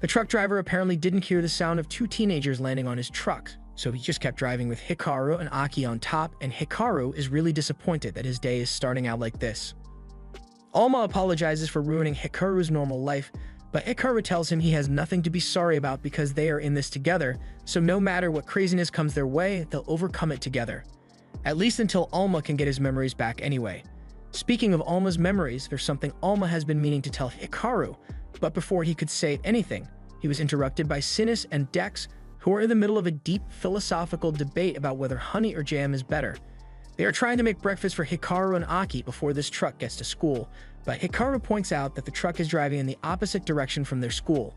The truck driver apparently didn't hear the sound of two teenagers landing on his truck, so he just kept driving with Hikaru and Aki on top, and Hikaru is really disappointed that his day is starting out like this. Alma apologizes for ruining Hikaru's normal life, but Hikaru tells him he has nothing to be sorry about because they are in this together, so no matter what craziness comes their way, they'll overcome it together. At least until Alma can get his memories back anyway. Speaking of Alma's memories, there's something Alma has been meaning to tell Hikaru, but before he could say anything, he was interrupted by Sinus and Dex, who are in the middle of a deep philosophical debate about whether honey or jam is better. They are trying to make breakfast for Hikaru and Aki before this truck gets to school, but Hikaru points out that the truck is driving in the opposite direction from their school.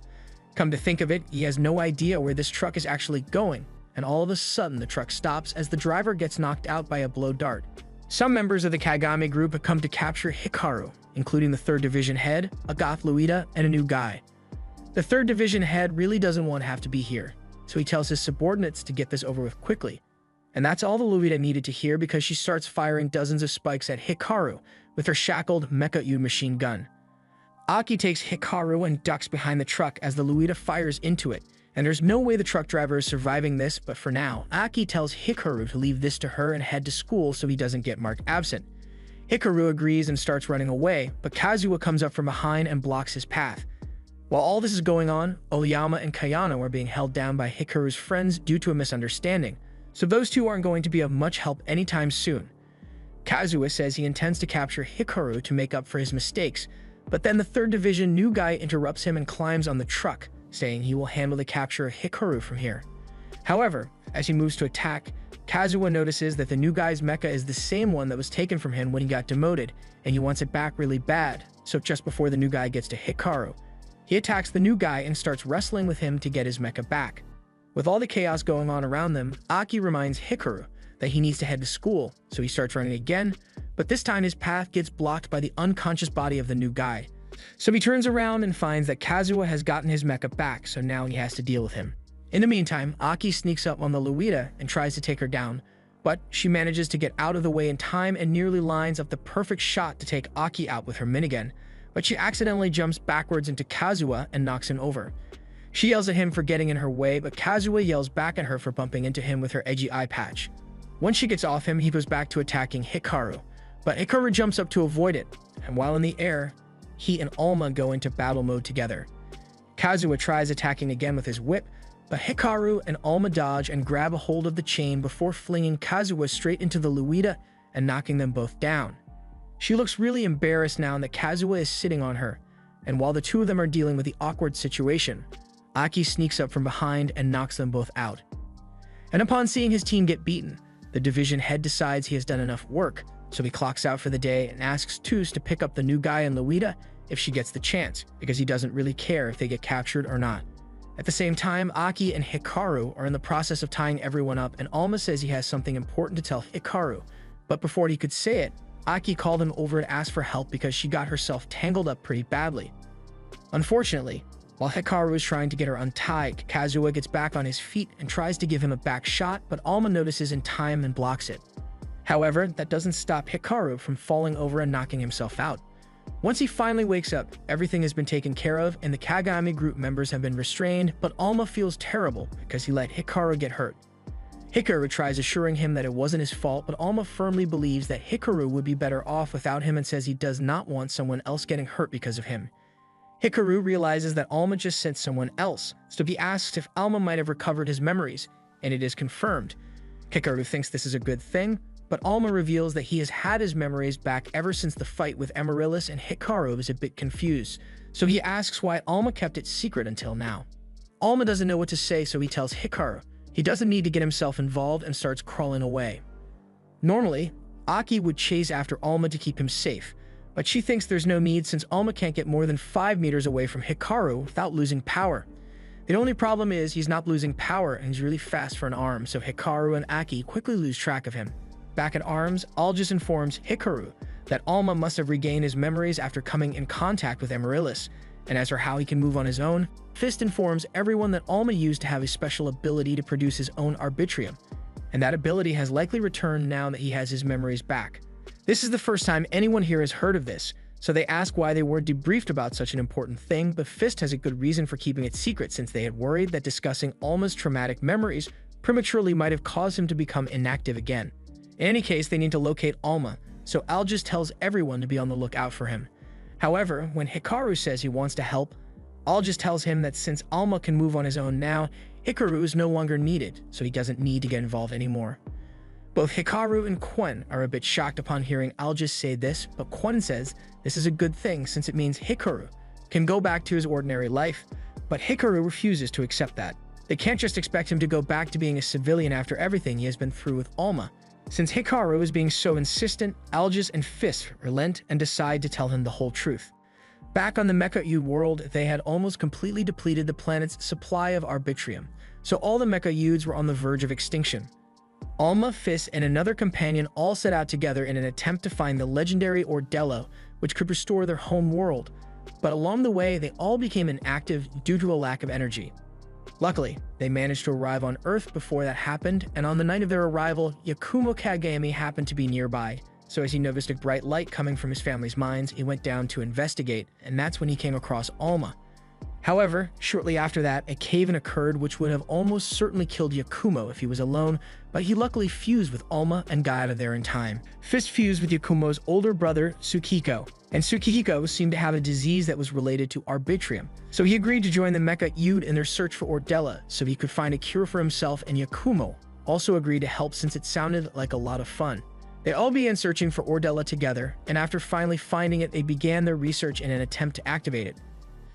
Come to think of it, he has no idea where this truck is actually going, and all of a sudden the truck stops as the driver gets knocked out by a blow dart. Some members of the Kagami group have come to capture Hikaru, including the 3rd Division head, a goth Luida, and a new guy. The 3rd Division head really doesn't want to have to be here, so he tells his subordinates to get this over with quickly. And that's all the Luida needed to hear because she starts firing dozens of spikes at Hikaru with her shackled Mecha-U machine gun. Aki takes Hikaru and ducks behind the truck as the Luida fires into it, and there's no way the truck driver is surviving this, but for now, Aki tells Hikaru to leave this to her and head to school so he doesn't get marked absent. Hikaru agrees and starts running away, but Kazuha comes up from behind and blocks his path. While all this is going on, Oyama and Kayano are being held down by Hikaru's friends due to a misunderstanding, so those two aren't going to be of much help anytime soon. Kazuha says he intends to capture Hikaru to make up for his mistakes, but then the 3rd Division new guy interrupts him and climbs on the truck, saying he will handle the capture of Hikaru from here. However, as he moves to attack, Kazuha notices that the new guy's mecha is the same one that was taken from him when he got demoted, and he wants it back really bad, so just before the new guy gets to Hikaru, he attacks the new guy and starts wrestling with him to get his mecha back. With all the chaos going on around them, Aki reminds Hikaru that he needs to head to school, so he starts running again, but this time his path gets blocked by the unconscious body of the new guy. So he turns around and finds that Kazuha has gotten his mecha back, so now he has to deal with him. In the meantime, Aki sneaks up on the Luida and tries to take her down, but she manages to get out of the way in time and nearly lines up the perfect shot to take Aki out with her minigun, but she accidentally jumps backwards into Kazuha and knocks him over. She yells at him for getting in her way, but Kazuha yells back at her for bumping into him with her edgy eye patch. Once she gets off him, he goes back to attacking Hikaru, but Hikaru jumps up to avoid it, and while in the air, he and Alma go into battle mode together. Kazuha tries attacking again with his whip, but Hikaru and Alma dodge and grab a hold of the chain before flinging Kazuha straight into the Luida and knocking them both down. She looks really embarrassed now that Kazuha is sitting on her, and while the two of them are dealing with the awkward situation, Aki sneaks up from behind and knocks them both out. And upon seeing his team get beaten, the division head decides he has done enough work, so he clocks out for the day and asks Tuz to pick up the new guy in Luida if she gets the chance, because he doesn't really care if they get captured or not. At the same time, Aki and Hikaru are in the process of tying everyone up, and Alma says he has something important to tell Hikaru, but before he could say it, Aki called him over and asked for help because she got herself tangled up pretty badly. Unfortunately, while Hikaru is trying to get her untied, Kazuha gets back on his feet and tries to give him a back shot, but Alma notices in time and blocks it. However, that doesn't stop Hikaru from falling over and knocking himself out. Once he finally wakes up, everything has been taken care of and the Kagami group members have been restrained, but Alma feels terrible because he let Hikaru get hurt. Hikaru tries assuring him that it wasn't his fault, but Alma firmly believes that Hikaru would be better off without him and says he does not want someone else getting hurt because of him. Hikaru realizes that Alma just sent someone else, so he asks if Alma might have recovered his memories, and it is confirmed. Hikaru thinks this is a good thing, but Alma reveals that he has had his memories back ever since the fight with Amaryllis, and Hikaru is a bit confused, so he asks why Alma kept it secret until now. Alma doesn't know what to say, so he tells Hikaru he doesn't need to get himself involved and starts crawling away. Normally, Aki would chase after Alma to keep him safe, but she thinks there's no need since Alma can't get more than 5 meters away from Hikaru without losing power. The only problem is he's not losing power and he's really fast for an arm, so Hikaru and Aki quickly lose track of him. Back at arms, Aljus informs Hikaru that Alma must have regained his memories after coming in contact with Amaryllis, and as for how he can move on his own, Fist informs everyone that Alma used to have a special ability to produce his own Arbitrium, and that ability has likely returned now that he has his memories back. This is the first time anyone here has heard of this, so they ask why they weren't debriefed about such an important thing, but Fist has a good reason for keeping it secret since they had worried that discussing Alma's traumatic memories prematurely might have caused him to become inactive again. In any case, they need to locate Alma, so Aljus tells everyone to be on the lookout for him. However, when Hikaru says he wants to help, All just tells him that since Alma can move on his own now, Hikaru is no longer needed, so he doesn't need to get involved anymore. Both Hikaru and Kwon are a bit shocked upon hearing Algis say this, but Kwon says this is a good thing since it means Hikaru can go back to his ordinary life, but Hikaru refuses to accept that. They can't just expect him to go back to being a civilian after everything he has been through with Alma. Since Hikaru is being so insistent, Algis and Fisk relent and decide to tell him the whole truth. Back on the Mecha Yude world, they had almost completely depleted the planet's supply of Arbitrium, so all the Mecha Yudes were on the verge of extinction. Alma, Fisk, and another companion all set out together in an attempt to find the legendary Ordello, which could restore their home world, but along the way they all became inactive due to a lack of energy. Luckily, they managed to arrive on Earth before that happened, and on the night of their arrival, Yakumo Kagami happened to be nearby. So as he noticed a bright light coming from his family's mines, he went down to investigate, and that's when he came across Alma. However, shortly after that, a cave-in occurred which would have almost certainly killed Yakumo if he was alone, but he luckily fused with Alma and got out of there in time. Fisk fused with Yakumo's older brother, Tsukihiko, and Tsukihiko seemed to have a disease that was related to Arbitrium, so he agreed to join the Mecha Yude in their search for Ordella so he could find a cure for himself, and Yakumo also agreed to help since it sounded like a lot of fun. They all began searching for Ordella together, and after finally finding it, they began their research in an attempt to activate it.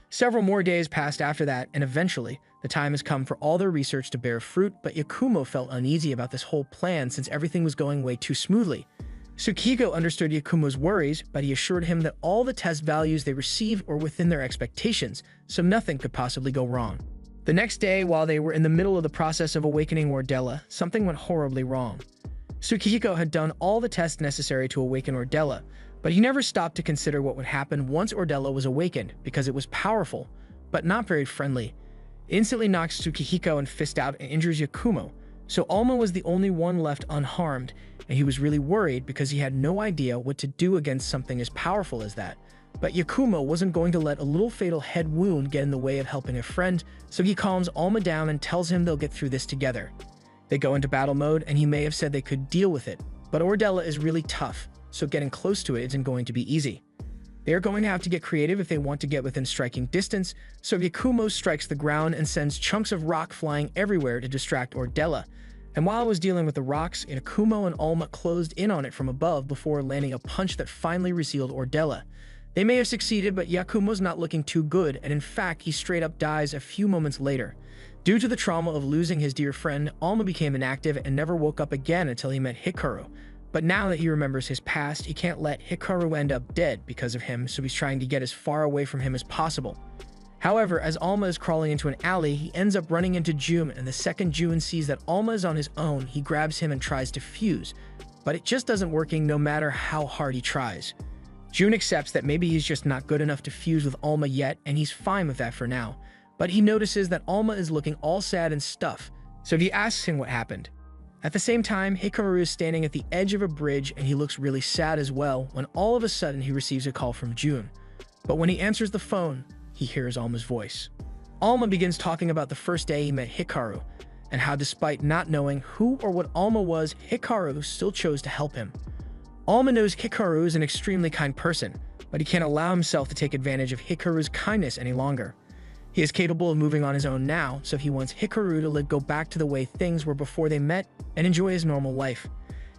Several more days passed after that, and eventually, the time has come for all their research to bear fruit, but Yakumo felt uneasy about this whole plan since everything was going way too smoothly. Tsukihiko understood Yakumo's worries, but he assured him that all the test values they received were within their expectations, so nothing could possibly go wrong. The next day, while they were in the middle of the process of awakening Ordella, something went horribly wrong. Tsukihiko had done all the tests necessary to awaken Ordella, but he never stopped to consider what would happen once Ordella was awakened, because it was powerful, but not very friendly. It instantly knocks Tsukihiko and Fisk out and injures Yakumo, so Alma was the only one left unharmed, and he was really worried because he had no idea what to do against something as powerful as that. But Yakumo wasn't going to let a little fatal head wound get in the way of helping a friend, so he calms Alma down and tells him they'll get through this together. They go into battle mode, and he may have said they could deal with it, but Ordella is really tough, so getting close to it isn't going to be easy. They are going to have to get creative if they want to get within striking distance, so Yakumo strikes the ground and sends chunks of rock flying everywhere to distract Ordella. And while I was dealing with the rocks, Yakumo and Alma closed in on it from above before landing a punch that finally resealed Ordella. They may have succeeded, but Yakumo's not looking too good, and in fact, he straight up dies a few moments later. Due to the trauma of losing his dear friend, Alma became inactive and never woke up again until he met Hikaru. But now that he remembers his past, he can't let Hikaru end up dead because of him, so he's trying to get as far away from him as possible. However, as Alma is crawling into an alley, he ends up running into Jun, and the second Jun sees that Alma is on his own, he grabs him and tries to fuse. But it just doesn't working no matter how hard he tries. Jun accepts that maybe he's just not good enough to fuse with Alma yet, and he's fine with that for now. But he notices that Alma is looking all sad and stuff, so he asks him what happened. At the same time, Hikaru is standing at the edge of a bridge and he looks really sad as well when all of a sudden he receives a call from Jun. But when he answers the phone, he hears Alma's voice. Alma begins talking about the first day he met Hikaru, and how despite not knowing who or what Alma was, Hikaru still chose to help him. Alma knows Hikaru is an extremely kind person, but he can't allow himself to take advantage of Hikaru's kindness any longer. He is capable of moving on his own now, so he wants Hikaru to go back to the way things were before they met and enjoy his normal life.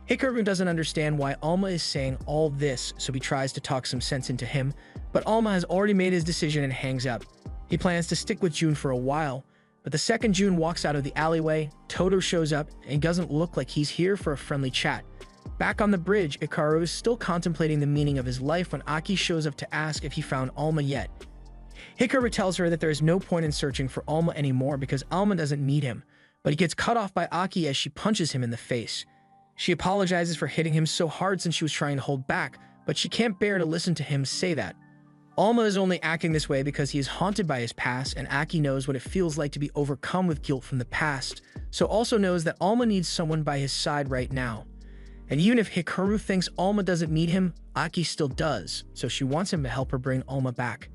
Hikaru doesn't understand why Alma is saying all this, so he tries to talk some sense into him, but Alma has already made his decision and hangs up. He plans to stick with Jun for a while, but the second Jun walks out of the alleyway, Todo shows up and he doesn't look like he's here for a friendly chat. Back on the bridge, Hikaru is still contemplating the meaning of his life when Aki shows up to ask if he found Alma yet. Hikaru tells her that there is no point in searching for Alma anymore because Alma doesn't need him, but he gets cut off by Aki as she punches him in the face. She apologizes for hitting him so hard since she was trying to hold back, but she can't bear to listen to him say that. Alma is only acting this way because he is haunted by his past, and Aki knows what it feels like to be overcome with guilt from the past, so also knows that Alma needs someone by his side right now. And even if Hikaru thinks Alma doesn't need him, Aki still does, so she wants him to help her bring Alma back.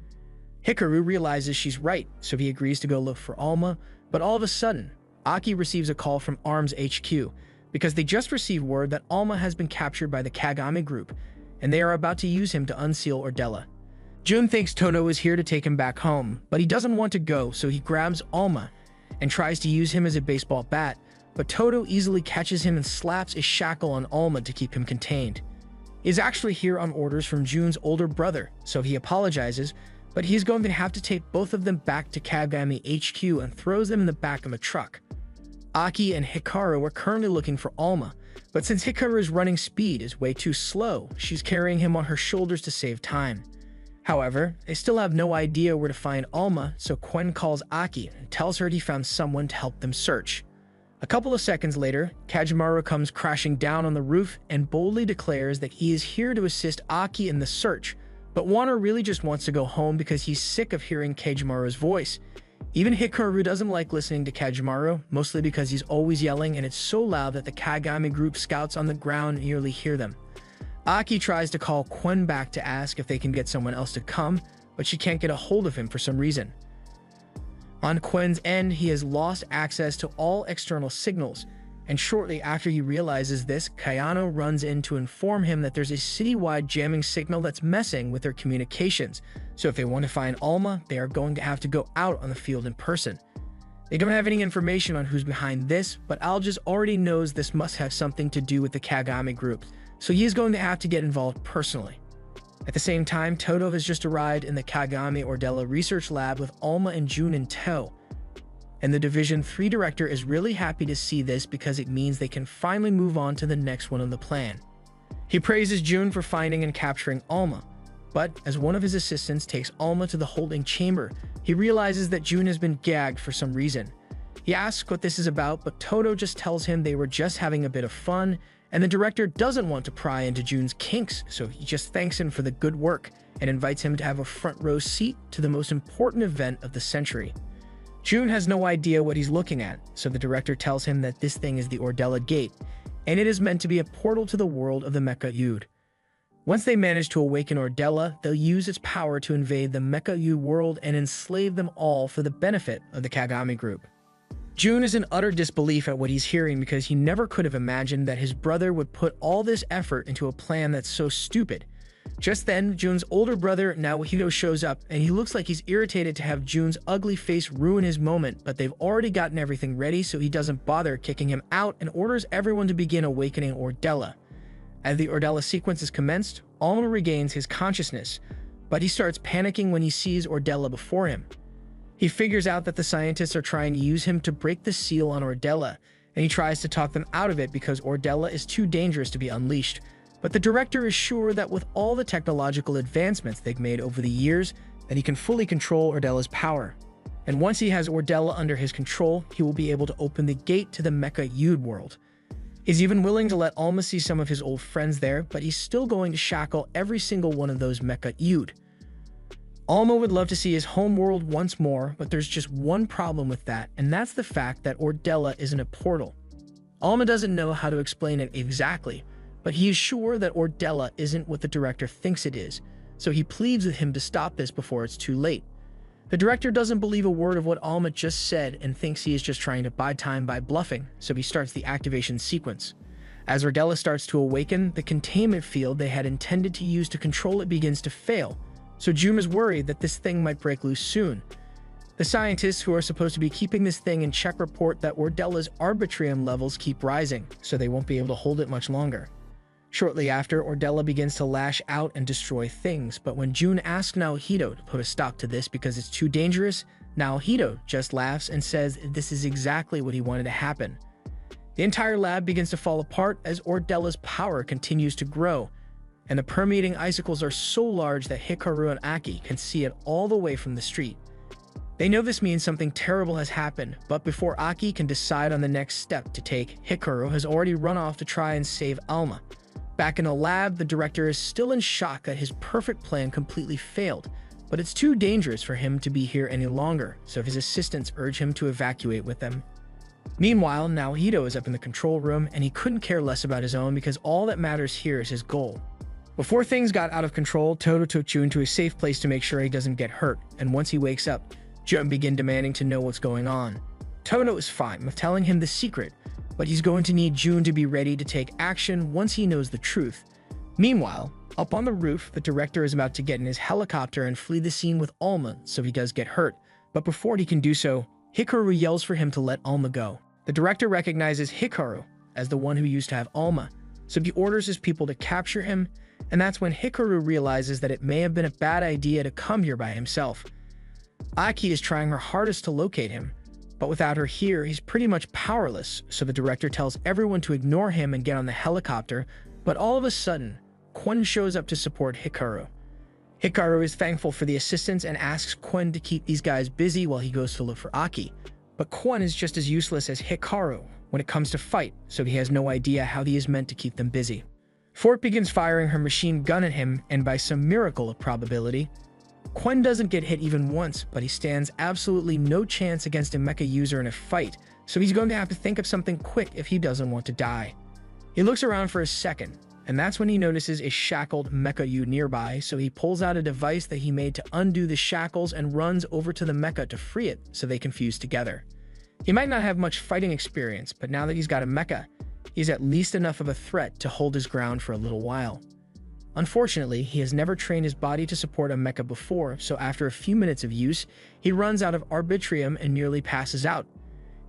Hikaru realizes she's right, so he agrees to go look for Alma, but all of a sudden, Aki receives a call from ARMS HQ, because they just received word that Alma has been captured by the Kagami group, and they are about to use him to unseal Ordella. Jun thinks Toto is here to take him back home, but he doesn't want to go, so he grabs Alma and tries to use him as a baseball bat, but Toto easily catches him and slaps a shackle on Alma to keep him contained. He is actually here on orders from Jun's older brother, so he apologizes, but he's going to have to take both of them back to Kagami HQ and throws them in the back of a truck. Aki and Hikaru are currently looking for Alma, but since Hikaru's running speed is way too slow, she's carrying him on her shoulders to save time. However, they still have no idea where to find Alma, so Quen calls Aki and tells her he found someone to help them search. A couple of seconds later, Kajimaru comes crashing down on the roof and boldly declares that he is here to assist Aki in the search, but Wano really just wants to go home because he's sick of hearing Kajimaru's voice. Even Hikaru doesn't like listening to Kajimaru, mostly because he's always yelling and it's so loud that the Kagami group scouts on the ground nearly hear them. Aki tries to call Quen back to ask if they can get someone else to come, but she can't get a hold of him for some reason. On Quen's end, he has lost access to all external signals, and shortly after he realizes this, Kayano runs in to inform him that there's a citywide jamming signal that's messing with their communications, so if they want to find Alma, they are going to have to go out on the field in person. They don't have any information on who's behind this, but Algis already knows this must have something to do with the Kagami group, so he is going to have to get involved personally. At the same time, Toto has just arrived in the Kagami Ordella research lab with Alma and Jun in tow, and the Division 3 director is really happy to see this because it means they can finally move on to the next one on the plan. He praises Jun for finding and capturing Alma, but as one of his assistants takes Alma to the holding chamber, he realizes that Jun has been gagged for some reason. He asks what this is about, but Toto just tells him they were just having a bit of fun, and the director doesn't want to pry into Jun's kinks, so he just thanks him for the good work and invites him to have a front row seat to the most important event of the century. Jun has no idea what he's looking at, so the director tells him that this thing is the Ordella Gate, and it is meant to be a portal to the world of the Mecha Yud. Once they manage to awaken Ordella, they'll use its power to invade the Mecha Yud world and enslave them all for the benefit of the Kagami group. Jun is in utter disbelief at what he's hearing because he never could have imagined that his brother would put all this effort into a plan that's so stupid. Just then, Jun's older brother, Naohito, shows up, and he looks like he's irritated to have Jun's ugly face ruin his moment, but they've already gotten everything ready, so he doesn't bother kicking him out and orders everyone to begin awakening Ordella. As the Ordella sequence is commenced, Alma regains his consciousness, but he starts panicking when he sees Ordella before him. He figures out that the scientists are trying to use him to break the seal on Ordella, and he tries to talk them out of it because Ordella is too dangerous to be unleashed. But the director is sure that with all the technological advancements they've made over the years, that he can fully control Ordella's power. And once he has Ordella under his control, he will be able to open the gate to the Mecha Yud world. He's even willing to let Alma see some of his old friends there, but he's still going to shackle every single one of those Mecha Yud. Alma would love to see his home world once more, but there's just one problem with that, and that's the fact that Ordella isn't a portal. Alma doesn't know how to explain it exactly, but he is sure that Ordella isn't what the director thinks it is, so he pleads with him to stop this before it's too late. The director doesn't believe a word of what Alma just said and thinks he is just trying to buy time by bluffing, so he starts the activation sequence. As Ordella starts to awaken, the containment field they had intended to use to control it begins to fail, so Jun is worried that this thing might break loose soon. The scientists who are supposed to be keeping this thing in check report that Ordella's Arbitrium levels keep rising, so they won't be able to hold it much longer. Shortly after, Ordella begins to lash out and destroy things, but when Jun asks Naohito to put a stop to this because it's too dangerous, Naohito just laughs and says this is exactly what he wanted to happen. The entire lab begins to fall apart as Ordella's power continues to grow, and the permeating icicles are so large that Hikaru and Aki can see it all the way from the street. They know this means something terrible has happened, but before Aki can decide on the next step to take, Hikaru has already run off to try and save Alma. Back in the lab, the director is still in shock that his perfect plan completely failed, but it's too dangerous for him to be here any longer, so his assistants urge him to evacuate with them. Meanwhile, Naohito is up in the control room, and he couldn't care less about his own because all that matters here is his goal. Before things got out of control, Toto took Jun to a safe place to make sure he doesn't get hurt, and once he wakes up, Jun begins demanding to know what's going on. Toto is fine with telling him the secret, but he's going to need Jun to be ready to take action once he knows the truth. Meanwhile, up on the roof, the director is about to get in his helicopter and flee the scene with Alma, so he does get hurt. But before he can do so, Hikaru yells for him to let Alma go. The director recognizes Hikaru as the one who used to have Alma, so he orders his people to capture him, and that's when Hikaru realizes that it may have been a bad idea to come here by himself. Aki is trying her hardest to locate him, but without her here, he's pretty much powerless, so the director tells everyone to ignore him and get on the helicopter, but all of a sudden, Kwon shows up to support Hikaru. Hikaru is thankful for the assistance and asks Kwon to keep these guys busy while he goes to look for Aki. But Kwon is just as useless as Hikaru when it comes to fight, so he has no idea how he is meant to keep them busy. Fort begins firing her machine gun at him, and by some miracle of probability, Kwon doesn't get hit even once, but he stands absolutely no chance against a mecha user in a fight, so he's going to have to think of something quick if he doesn't want to die. He looks around for a second, and that's when he notices a shackled mecha-U nearby, so he pulls out a device that he made to undo the shackles and runs over to the mecha to free it so they can fuse together. He might not have much fighting experience, but now that he's got a mecha, he's at least enough of a threat to hold his ground for a little while. Unfortunately, he has never trained his body to support a mecha before, so after a few minutes of use, he runs out of Arbitrium and nearly passes out.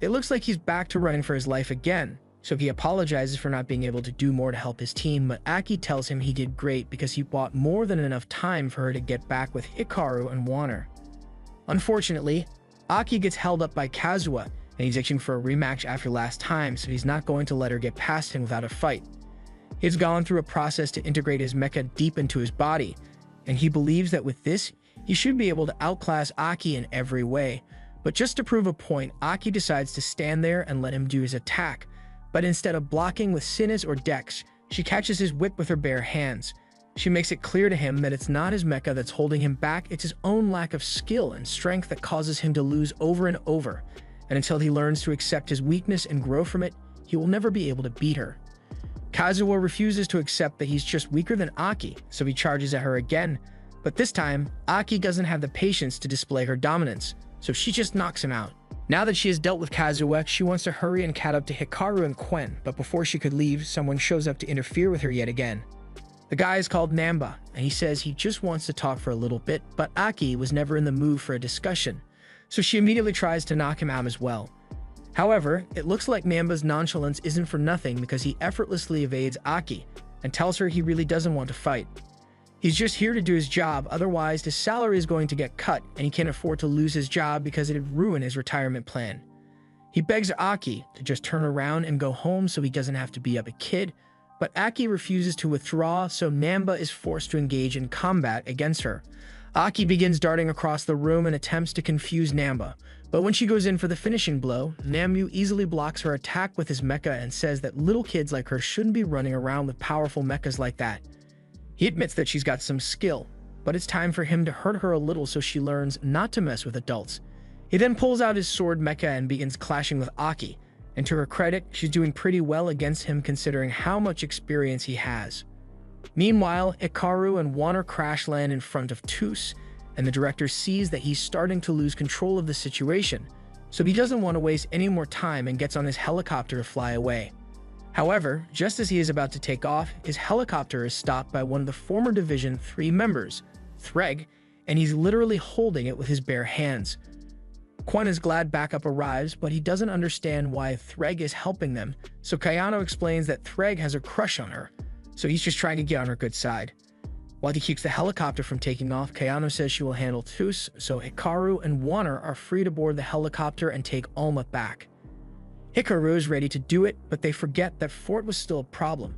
It looks like he's back to running for his life again, so he apologizes for not being able to do more to help his team, but Aki tells him he did great because he bought more than enough time for her to get back with Hikaru and Warner. Unfortunately, Aki gets held up by Kazuha, and he's itching for a rematch after last time, so he's not going to let her get past him without a fight. He's gone through a process to integrate his mecha deep into his body, and he believes that with this, he should be able to outclass Aki in every way. But just to prove a point, Aki decides to stand there and let him do his attack, but instead of blocking with Sinus or Dex, she catches his whip with her bare hands. She makes it clear to him that it's not his mecha that's holding him back, it's his own lack of skill and strength that causes him to lose over and over, and until he learns to accept his weakness and grow from it, he will never be able to beat her. Kazuha refuses to accept that he's just weaker than Aki, so he charges at her again, but this time, Aki doesn't have the patience to display her dominance, so she just knocks him out. Now that she has dealt with Kazuha, she wants to hurry and catch up to Hikaru and Kwon, but before she could leave, someone shows up to interfere with her yet again. The guy is called Namba, and he says he just wants to talk for a little bit, but Aki was never in the mood for a discussion, so she immediately tries to knock him out as well. However, it looks like Namba's nonchalance isn't for nothing because he effortlessly evades Aki and tells her he really doesn't want to fight. He's just here to do his job, otherwise his salary is going to get cut and he can't afford to lose his job because it'd ruin his retirement plan. He begs Aki to just turn around and go home so he doesn't have to be up a kid, but Aki refuses to withdraw, so Namba is forced to engage in combat against her. Aki begins darting across the room and attempts to confuse Namba, but when she goes in for the finishing blow, Nambu easily blocks her attack with his mecha and says that little kids like her shouldn't be running around with powerful mechas like that. He admits that she's got some skill, but it's time for him to hurt her a little so she learns not to mess with adults. He then pulls out his sword mecha and begins clashing with Aki, and to her credit, she's doing pretty well against him considering how much experience he has. Meanwhile, Hikaru and Warner crash land in front of Tus, and the director sees that he's starting to lose control of the situation, so he doesn't want to waste any more time and gets on his helicopter to fly away. However, just as he is about to take off, his helicopter is stopped by one of the former Division 3 members, Threg, and he's literally holding it with his bare hands. Kwon is glad backup arrives, but he doesn't understand why Threg is helping them, so Kayano explains that Threg has a crush on her, so he's just trying to get on her good side. While he keeps the helicopter from taking off, Kayano says she will handle Tus, so Hikaru and Warner are free to board the helicopter and take Alma back. Hikaru is ready to do it, but they forget that Fort was still a problem,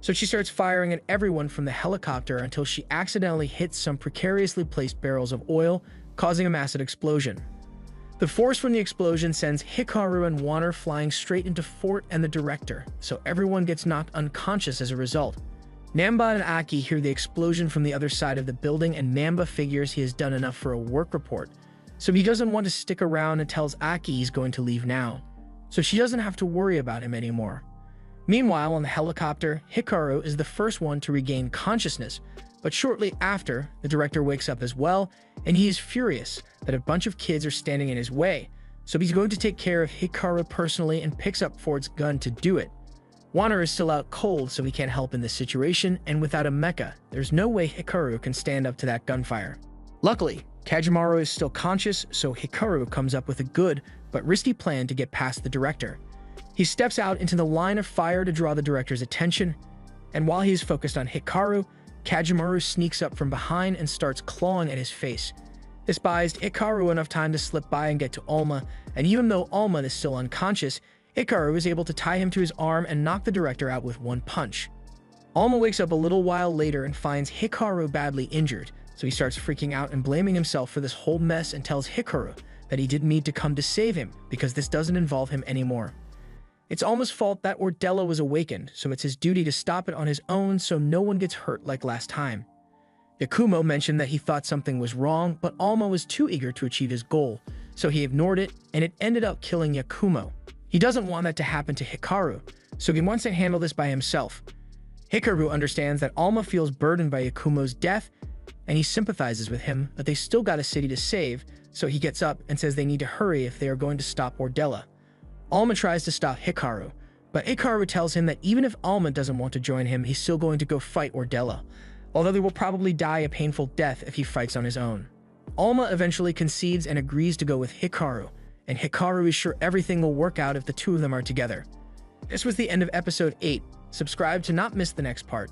so she starts firing at everyone from the helicopter until she accidentally hits some precariously placed barrels of oil, causing a massive explosion. The force from the explosion sends Hikaru and Warner flying straight into Fort and the director, so everyone gets knocked unconscious as a result. Namba and Aki hear the explosion from the other side of the building, and Namba figures he has done enough for a work report, so he doesn't want to stick around and tells Aki he's going to leave now, so she doesn't have to worry about him anymore. Meanwhile, on the helicopter, Hikaru is the first one to regain consciousness, but shortly after, the director wakes up as well, and he is furious that a bunch of kids are standing in his way, so he's going to take care of Hikaru personally and picks up Fort's gun to do it. Wano is still out cold, so he can't help in this situation, and without a mecha, there's no way Hikaru can stand up to that gunfire. Luckily, Kajimaru is still conscious, so Hikaru comes up with a good but risky plan to get past the director. He steps out into the line of fire to draw the director's attention, and while he's focused on Hikaru, Kajimaru sneaks up from behind and starts clawing at his face. This buys Hikaru enough time to slip by and get to Alma, and even though Alma is still unconscious, Hikaru is able to tie him to his arm and knock the director out with one punch. Alma wakes up a little while later and finds Hikaru badly injured, so he starts freaking out and blaming himself for this whole mess and tells Hikaru that he didn't need to come to save him because this doesn't involve him anymore. It's Alma's fault that Ordella was awakened, so it's his duty to stop it on his own so no one gets hurt like last time. Yakumo mentioned that he thought something was wrong, but Alma was too eager to achieve his goal, so he ignored it, and it ended up killing Yakumo. He doesn't want that to happen to Hikaru, so he wants to handle this by himself. Hikaru understands that Alma feels burdened by Yakumo's death, and he sympathizes with him, but they still got a city to save, so he gets up and says they need to hurry if they are going to stop Ordella. Alma tries to stop Hikaru, but Hikaru tells him that even if Alma doesn't want to join him, he's still going to go fight Ordella, although they will probably die a painful death if he fights on his own. Alma eventually concedes and agrees to go with Hikaru, and Hikaru is sure everything will work out if the two of them are together. This was the end of episode 8. Subscribe to not miss the next part.